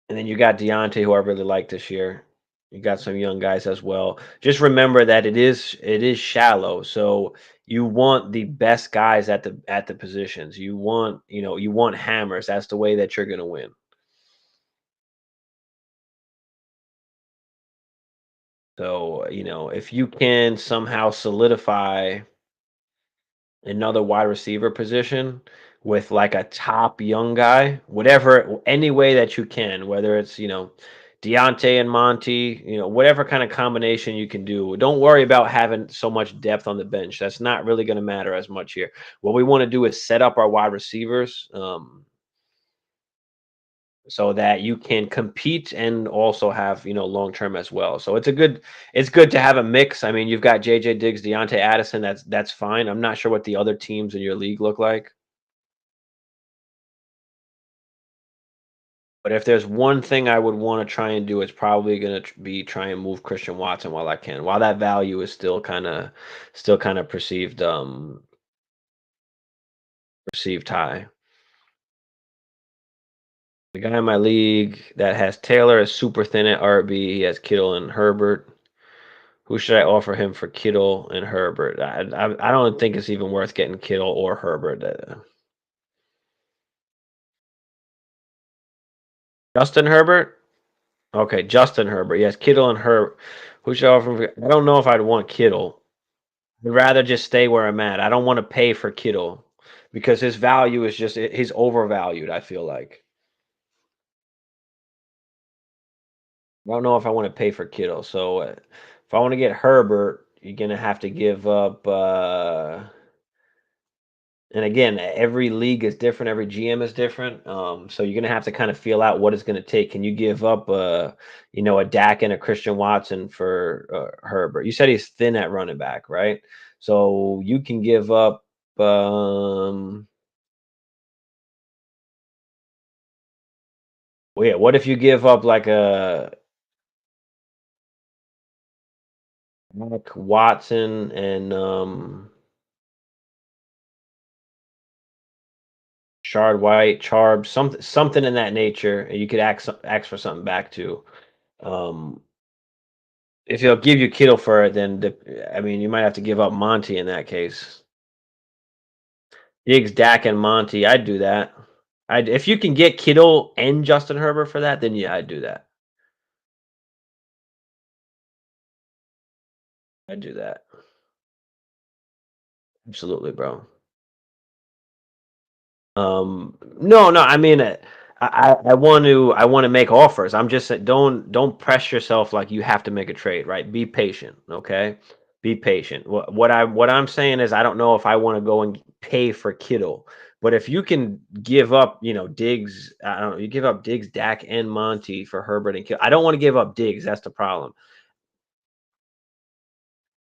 and then you got Deontay, who I really like this year. You got some young guys as well. Just remember that it is shallow, so you want the best guys at the positions. You want hammers. That's the way that you're gonna win. So if you can somehow solidify another wide receiver position with like a top young guy, whatever, any way that you can, whether it's, Deontay and Monty, whatever kind of combination you can do. Don't worry about having so much depth on the bench. That's not really going to matter as much here. What we want to do is set up our wide receivers so that you can compete and also have, long term as well. So it's good to have a mix. I mean, you've got JJ Diggs, Deontay Addison. That's fine. I'm not sure what the other teams in your league look like. But if there's one thing I would want to try and do, it's probably going to be try and move Christian Watson while I can, while that value is still kind of perceived high. The guy in my league that has Taylor is super thin at RB. He has Kittle and Herbert. Who should I offer him for Kittle and Herbert? I don't think it's even worth getting Kittle or Herbert. Justin Herbert? Okay, Justin Herbert. Yes, Kittle and Herbert. Who should I offer him for? I don't know if I'd want Kittle. I'd rather just stay where I'm at. I don't want to pay for Kittle because his value is just he's overvalued, I feel like. I don't know if I want to pay for Kittle. So if I want to get Herbert, you're gonna have to give up. And again, every league is different. Every GM is different. So you're gonna have to kind of feel out what it's gonna take. Can you give up, a Dak and a Christian Watson for Herbert? You said he's thin at running back, right? So you can give up. Well, yeah. What if you give up like a Dak, Watson and Shard White, Charb, something in that nature, and you could ask for something back too. Um, if he'll give you Kittle for it, then I mean you might have to give up Monty in that case. Diggs, Dak, and Monty, I'd do that. If you can get Kittle and Justin Herbert for that, then yeah, I'd do that. I'd do that. Absolutely, bro. No, no, I mean, I want to make offers. I'm just saying, don't press yourself like you have to make a trade, right? Be patient, okay? Be patient. What I'm saying is, I don't know if I want to go and pay for Kittle, but if you can give up, Diggs, I don't know, you give up Diggs, Dak, and Monty for Herbert and Kittle. I don't want to give up Diggs. That's the problem.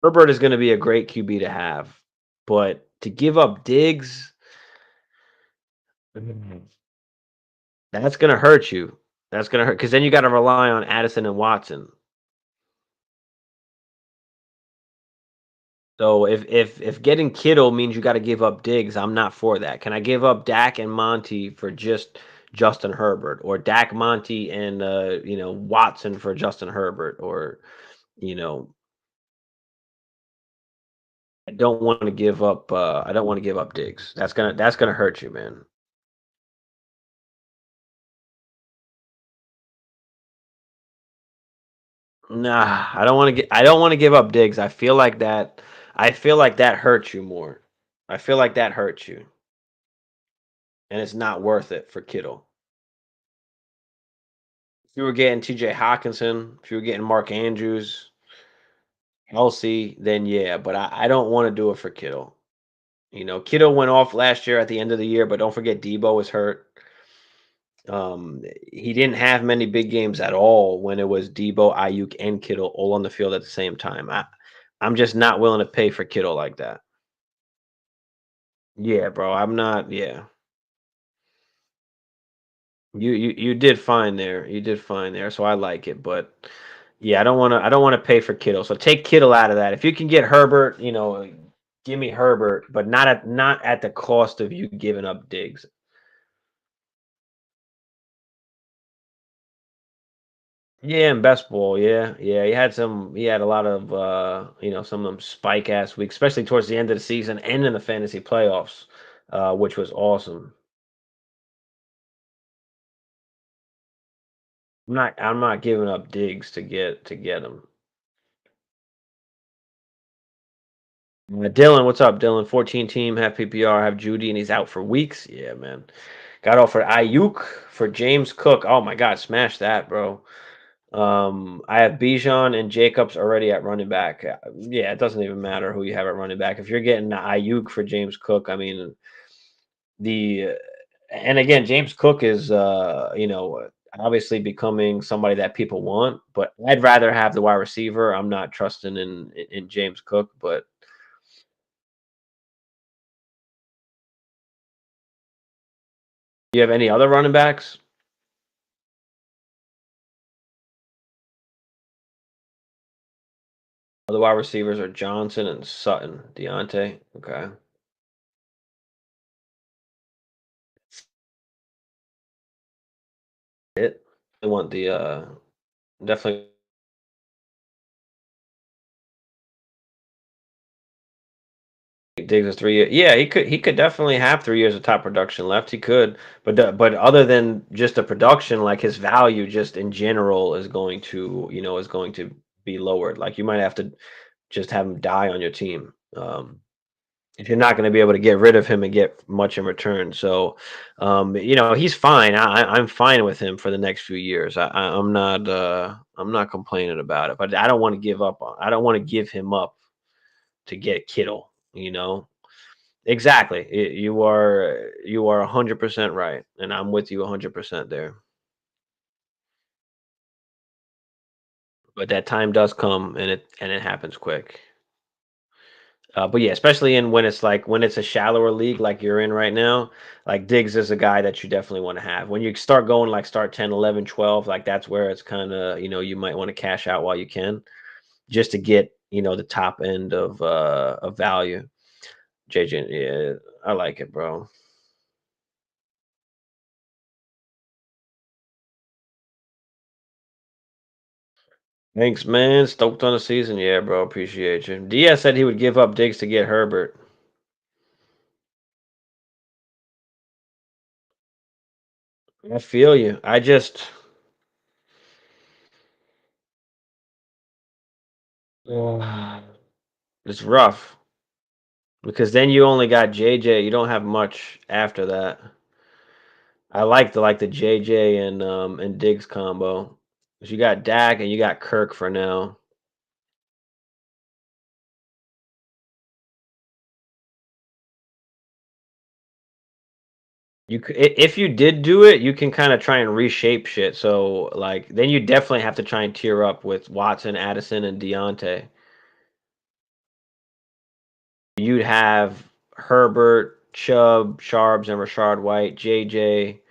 Herbert is going to be a great QB to have, but to give up Diggs. That's gonna hurt you. That's gonna hurt because then you gotta rely on Addison and Watson. So if getting Kittle means you gotta give up Diggs, I'm not for that. Can I give up Dak and Monty for just Justin Herbert, or Dak, Monty, and Watson for Justin Herbert, or you know I don't want to give up Diggs. That's gonna hurt you, man. Nah, I don't want to give up Diggs. I feel like that hurts you more. I feel like that hurts you. And it's not worth it for Kittle. If you were getting TJ Hawkinson, if you were getting Mark Andrews, Kelsey, then yeah, but I don't want to do it for Kittle. Kittle went off last year at the end of the year, but don't forget Debo was hurt. He didn't have many big games at all when it was Debo, Ayuk, and Kittle all on the field at the same time. I'm just not willing to pay for Kittle like that. Yeah, bro, I'm not. Yeah, you did fine there. You did fine there, so I like it. But yeah, I don't want to pay for Kittle. So take Kittle out of that. If you can get Herbert, give me Herbert, but not at the cost of you giving up Diggs. Yeah, and best ball, yeah. Yeah, he had a lot of some of them spike ass weeks, especially towards the end of the season and in the fantasy playoffs, which was awesome. I'm not giving up Diggs to get him. Dylan, what's up, Dylan? 14 team, have PPR, have Judy, and he's out for weeks. Yeah, man. Got offered Ayuk for James Cook. Oh my God, smash that, bro. I have Bijan and Jacobs already at running back. Yeah, it doesn't even matter who you have at running back. If you're getting Ayuk for James Cook, I mean the and again, James Cook is obviously becoming somebody that people want, but I'd rather have the wide receiver. I'm not trusting in James Cook, but do you have any other running backs? The wide receivers are Johnson and Sutton. Deontay. Okay. It. I want the definitely Diggs is 3 years. Yeah, he could definitely have 3 years of top production left. He could, but other than just the production, like his value just in general is going to is going to be lowered. Like you might have to just have him die on your team. If you're not going to be able to get rid of him and get much in return. So, he's fine. I'm fine with him for the next few years. I'm not complaining about it, but I don't want to give up on. I don't want to give him up to get Kittle. Exactly. You are 100% right, and I'm with you 100% there. But that time does come, and it happens quick. But yeah, especially in when it's a shallower league like you're in right now, like Diggs is a guy that you definitely want to have. When you start going like start 10, 11, 12, like that's where it's kind of, you might want to cash out while you can just to get, the top end of value. JJ, yeah, I like it, bro. Thanks, man. Stoked on the season. Yeah, bro. Appreciate you. Diaz said he would give up Diggs to get Herbert. I feel you. It's rough because then you only got JJ. You don't have much after that. I like the JJ and Diggs combo. 'Cause you got Dak and you got Kirk for now. If you did do it, you can kind of try and reshape shit. So like then you definitely have to try and tier up with Watson, Addison, and Deontay. You'd have Herbert, Chubb, Sharps, and Rashard White, JJ,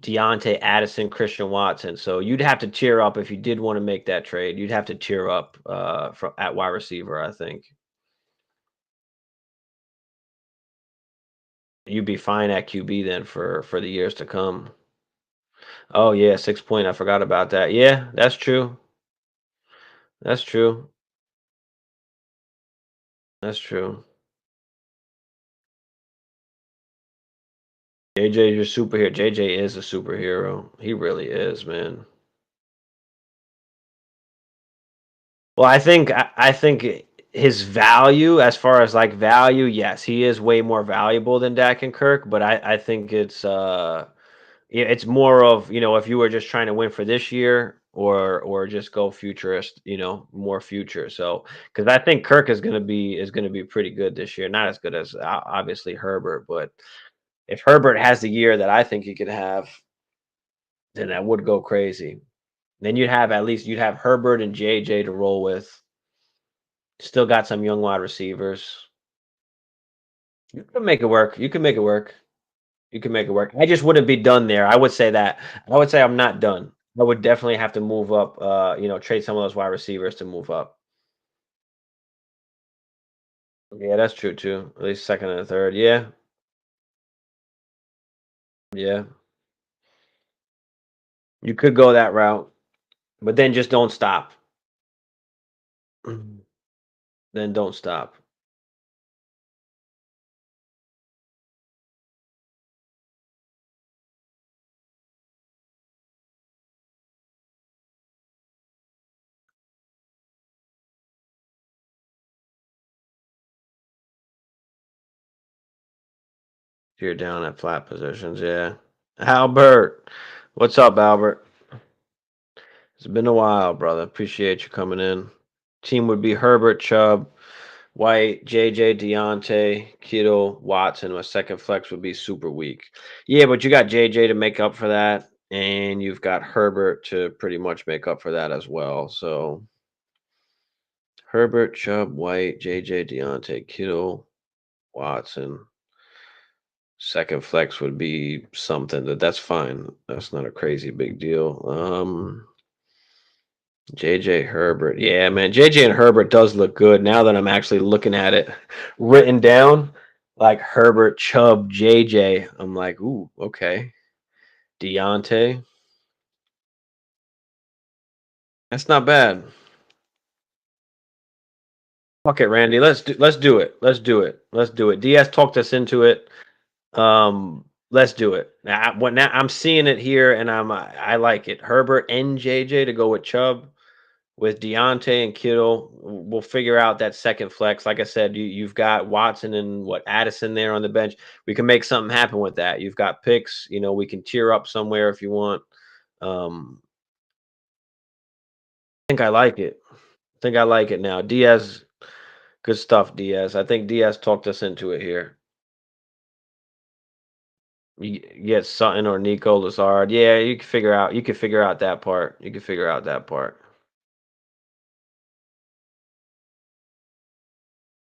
Deontay, Addison, Christian Watson. So you'd have to tier up if you did want to make that trade. You'd have to tier up at wide receiver, I think. You'd be fine at QB then for the years to come. Oh yeah, 6 point. I forgot about that. Yeah, that's true. That's true. That's true. JJ, you're superhero. JJ is a superhero. He really is, man. Well, I think his value, as far as like value, yes, he is way more valuable than Dak and Kirk. But I think yeah, it's more of if you were just trying to win for this year or just go futurist, more future. So because I think Kirk is gonna be pretty good this year. Not as good as obviously Herbert, but if Herbert has the year that I think he could have, then that would go crazy. Then you'd have Herbert and JJ to roll with. Still got some young wide receivers. You can make it work. You can make it work. You can make it work. I just wouldn't be done there. I would say that. I would say I'm not done. I would definitely have to move up, trade some of those wide receivers to move up. Yeah, that's true too. At least second and third. Yeah. Yeah. You could go that route, but then just don't stop. Then don't stop. You're down at flat positions. Yeah. Albert. What's up, Albert? It's been a while, brother. Appreciate you coming in. Team would be Herbert, Chubb, White, JJ, Deontay, Kittle, Watson. My second flex would be super weak. Yeah, but you got JJ to make up for that, and you've got Herbert to pretty much make up for that as well. So Herbert, Chubb, White, JJ, Deontay, Kittle, Watson. Second flex would be something that's fine. That's not a crazy big deal. JJ Herbert. Yeah, man. JJ and Herbert does look good now that I'm actually looking at it written down. Like Herbert, Chubb, JJ. I'm like, ooh, okay. Deontay. That's not bad. Fuck it, Randy. Let's do it. Let's do it. Let's do it. Diaz talked us into it. Let's do it. Now I'm seeing it here and I like it. Herbert and JJ to go with Chubb. With Deontay and Kittle, we'll figure out that second flex. Like I said, you've got Watson and what Addison there on the bench. We can make something happen with that. You've got picks. We can tier up somewhere if you want. I think I like it. I think I like it now. Diaz, good stuff, Diaz. I think Diaz talked us into it here. You get Sutton or Nico Lazard. Yeah, you can figure out. You can figure out that part. You can figure out that part.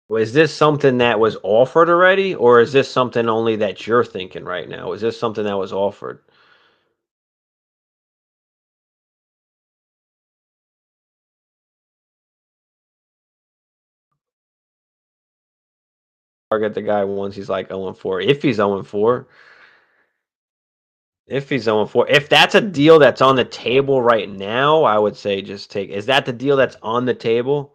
Was this something that was offered already, or is this something only that you're thinking right now? Is this something that was offered? Target the guy once he's like 0-4. If he's 0-4, if he's 0-4, if that's a deal that's on the table right now, I would say just take. Is that the deal that's on the table?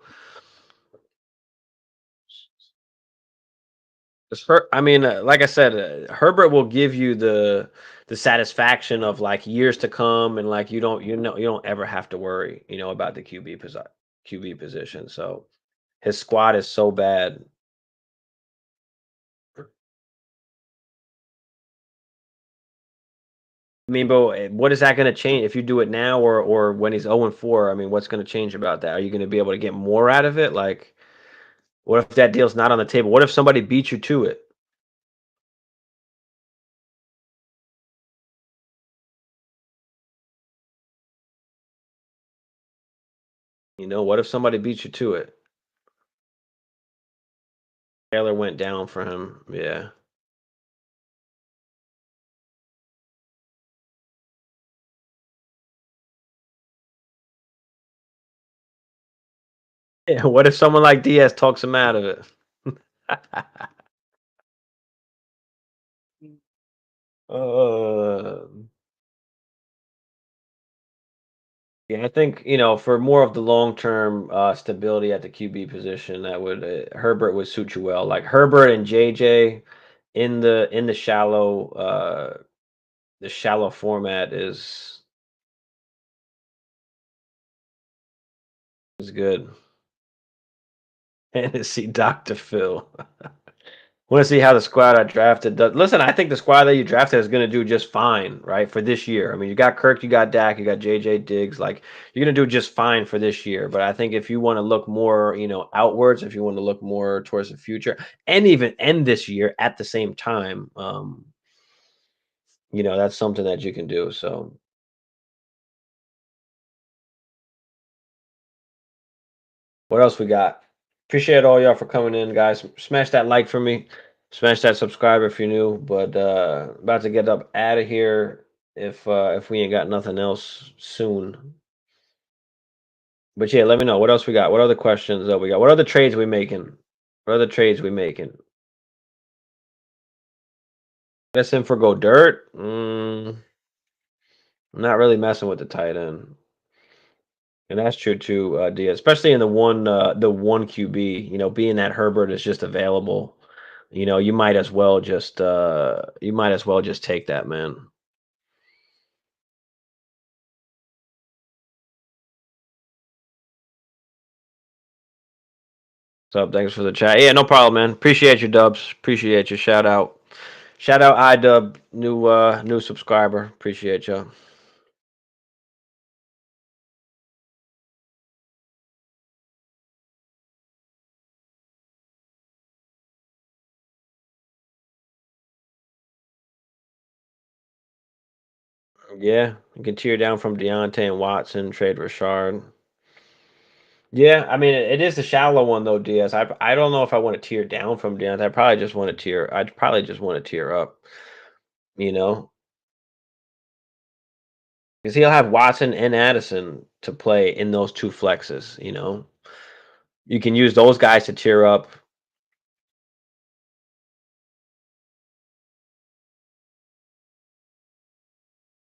I mean, like I said, Herbert will give you the satisfaction of like years to come, and like you don't ever have to worry, about the QB position. So his squad is so bad. I mean, but what is that going to change if you do it now or when he's 0-4? I mean, what's going to change about that? Are you going to be able to get more out of it? Like, what if that deal's not on the table? What if somebody beats you to it? What if somebody beats you to it? Taylor went down for him. Yeah. Yeah. What if someone like Diaz talks him out of it? uh, yeah, I think for more of the long term stability at the QB position, that would Herbert would suit you well. Like Herbert and JJ in the shallow format is good. And to see Dr. Phil. Want to see how the squad I drafted does. Listen, I think the squad that you drafted is going to do just fine, right, for this year. I mean, you got Kirk, you got Dak, you got JJ Diggs. Like, you're going to do just fine for this year. But I think if you want to look more, outwards, if you want to look more towards the future, and even end this year at the same time, that's something that you can do. So, what else we got? Appreciate all y'all for coming in, guys. Smash that like for me. Smash that subscribe if you're new. But about to get up out of here if we ain't got nothing else soon. But yeah, let me know what else we got. What other questions that we got? What other trades we making? What other trades we making? Guess in for go dirt. I'm not really messing with the tight end. And that's true too, Dia. Especially in the one QB. Being that Herbert is just available, you might as well just take that, man. What's up? Thanks for the chat. Yeah, no problem, man. Appreciate you, Dubs. Appreciate you. Shout out, iDub, new subscriber. Appreciate you. Yeah, you can tear down from Deontay and Watson, trade Richard. Yeah, I mean it is a shallow one though, Diaz. I don't know if I want to tear down from Deontay. I'd probably just want to tear up. You know, because he'll have Watson and Addison to play in those two flexes. You can use those guys to tier up.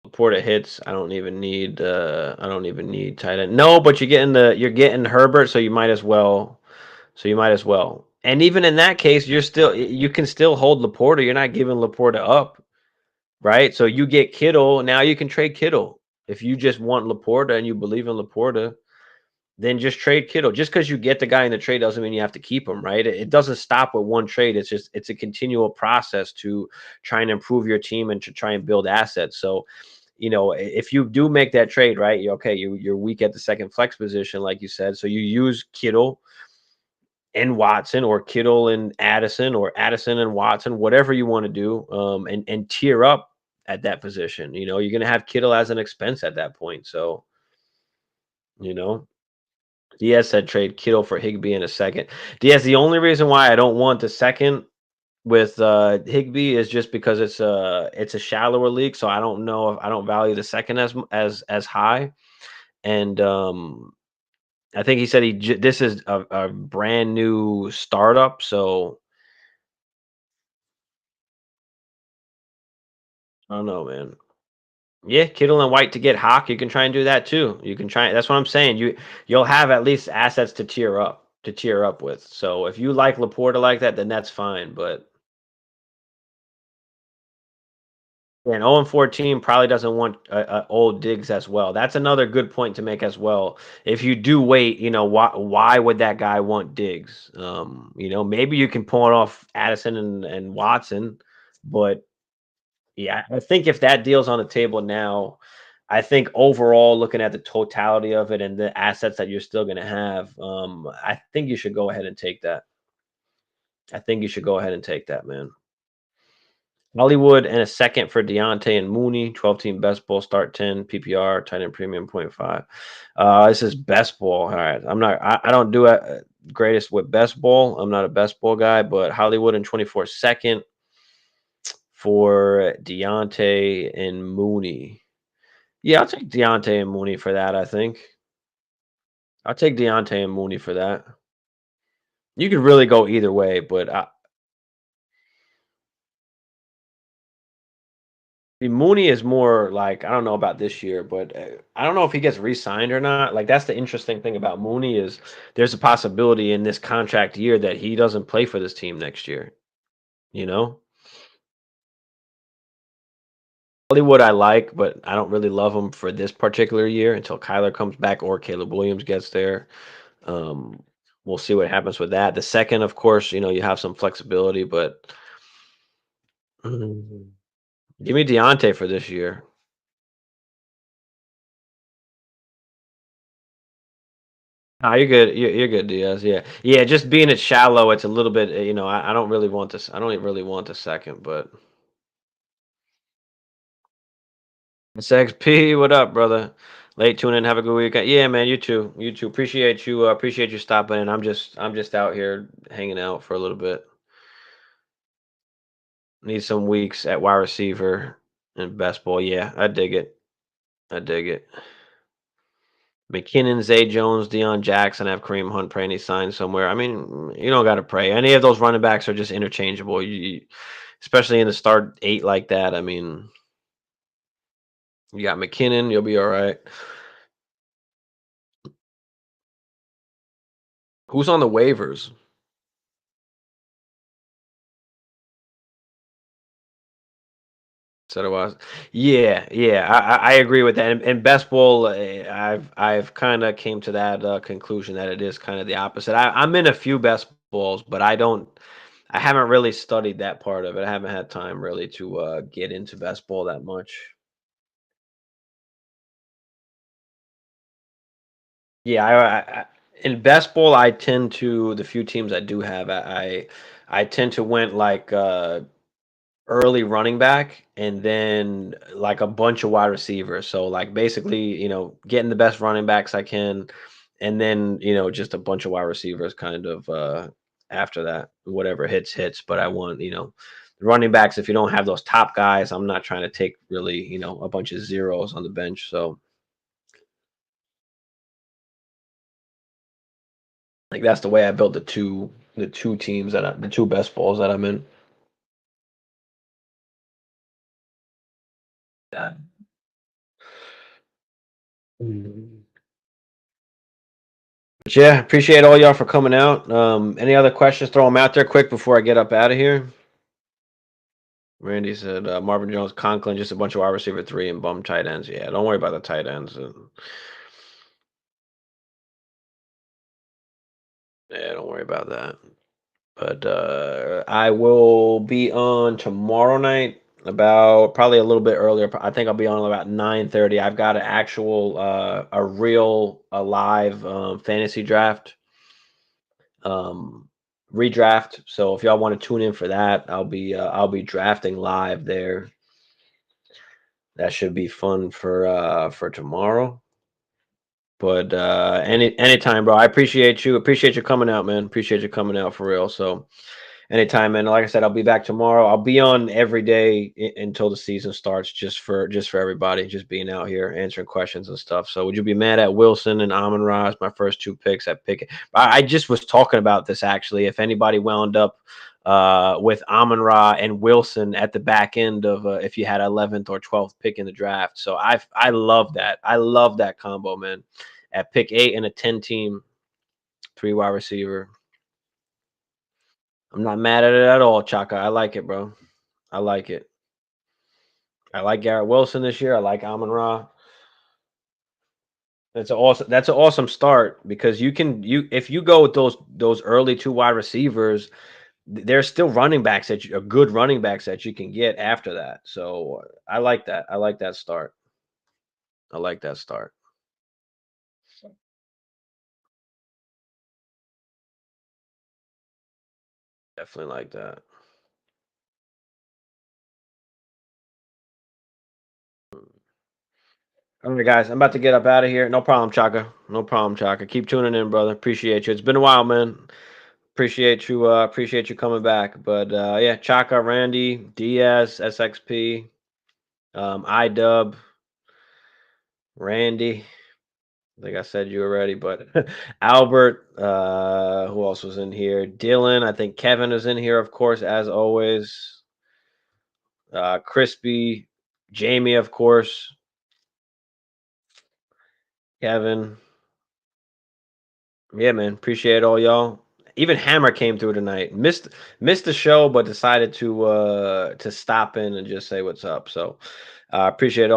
Laporta hits. I don't even need tight end. No, but you're getting Herbert, so you might as well. So you might as well. And even in that case, you can still hold Laporta. You're not giving Laporta up, right? So you get Kittle. Now you can trade Kittle. If you just want Laporta and you believe in Laporta, then just trade Kittle. Just because you get the guy in the trade doesn't mean you have to keep him, right? It doesn't stop with one trade. It's a continual process to try and improve your team and to try and build assets. So, if you do make that trade, right? You're weak at the second flex position, like you said. So you use Kittle and Watson, or Kittle and Addison, or Addison and Watson, whatever you want to do, and tier up at that position. You're going to have Kittle as an expense at that point. So, you know, Diaz said trade Kittle for Higbee in a second. Diaz, the only reason why I don't want the second with Higbee is just because it's a shallower league, so I don't know if I don't value the second as high. And I think he said this is a brand new startup, so I don't know, man. Yeah, Kittle and White to get Hawk. You can try and do that too. You can try. That's what I'm saying. You'll have at least assets to tier up with. So if you like Laporta like that, then that's fine. But yeah, an 0-14 probably doesn't want old Diggs as well. That's another good point to make as well. If you do wait, why would that guy want Diggs? Maybe you can pull it off Addison and Watson, but yeah, I think if that deal's on the table now, I think overall, looking at the totality of it and the assets that you're still going to have, I think you should go ahead and take that. I think you should go ahead and take that, man. Hollywood and a second for Deontay and Mooney, 12-team best ball, start 10, PPR, tight end premium 0.5. This is best ball. All right. I don't do it greatest with best ball. I'm not a best ball guy, but Hollywood and 24 second for Deontay and Mooney. Yeah, I'll take Deontay and Mooney for that, I think. I'll take Deontay and Mooney for that. You could really go either way, but Mooney is more like I don't know about this year, but I don't know if he gets re-signed or not. Like that's the interesting thing about Mooney is there's a possibility in this contract year that he doesn't play for this team next year. You know, Hollywood I like, but I don't really love him for this particular year until Kyler comes back or Caleb Williams gets there. Um, we'll see what happens with that. The second, of course, you have some flexibility, but mm, give me Deontay for this year. Ah, you're good. You're good, Diaz. Yeah, yeah. Just being it shallow, it's a little bit. I don't really want this. I don't even really want the second, but it's XP. What up, brother? Late tune in. Have a good weekend. Yeah, man. You too. You too. Appreciate you. Appreciate you stopping in. I'm just out here hanging out for a little bit. Need some weeks at wide receiver and best ball. Yeah, I dig it. I dig it. McKinnon, Zay Jones, Deion Jackson have Kareem Hunt praying he signs somewhere. I mean, you don't got to pray. Any of those running backs are just interchangeable. Especially in the start eight like that. I mean, you got McKinnon, you'll be all right. Who's on the waivers? Said it was. Yeah, yeah, I agree with that. And best ball, I've kind of came to that conclusion that it is kind of the opposite. I'm in a few best balls, but I haven't really studied that part of it. I haven't had time really to get into best ball that much. Yeah, in best ball, I tend to the few teams I do have, I tend to went like early running back and then like a bunch of wide receivers. So like basically, getting the best running backs I can, and then just a bunch of wide receivers kind of after that. Whatever hits hits, but I want running backs, if you don't have those top guys, I'm not trying to take really, a bunch of zeros on the bench. So like that's the way I built the two teams the two best balls that I'm in. Yeah. But yeah, appreciate all y'all for coming out. Any other questions? Throw them out there quick before I get up out of here. Randy said Marvin Jones, Conklin, just a bunch of wide receiver 3 and bum tight ends. Yeah, don't worry about the tight ends. Yeah, don't worry about that. But I will be on tomorrow night about probably a little bit earlier. I think I'll be on about 9:30. I've got an actual a live fantasy draft redraft. So if y'all want to tune in for that, I'll be drafting live there. That should be fun for tomorrow. But anytime, bro. I appreciate you. Appreciate you coming out, man. Appreciate you coming out for real. So anytime, man. Like I said, I'll be back tomorrow. I'll be on every day until the season starts, just for everybody, just being out here answering questions and stuff. So would you be mad at Wilson and Amon-Ra as my first 2 picks at pick? I just was talking about this actually. If anybody wound up with Amon-Ra and Wilson at the back end of if you had 11th or 12th pick in the draft. So I love that. I love that combo, man. At pick 8 and a 10 team, 3 wide receiver. I'm not mad at it at all, Chaka. I like it, bro. I like it. I like Garrett Wilson this year. I like Amon-Ra. That's an awesome start because if you go with those early 2 wide receivers, there's still running backs good running backs that you can get after that. So I like that. I like that start. I like that start. Definitely like that. All right, guys. I'm about to get up out of here. No problem, Chaka. No problem, Chaka. Keep tuning in, brother. Appreciate you. It's been a while, man. Appreciate you coming back. But yeah, Chaka, Randy, Diaz, SXP, iDub, Randy. I think I said you already, but Albert, who else was in here? Dylan, I think Kevin is in here, of course, as always. Crispy, Jamie, of course, Kevin. Yeah, man. Appreciate all y'all. Even Hammer came through tonight. Missed the show, but decided to stop in and just say what's up. So appreciate all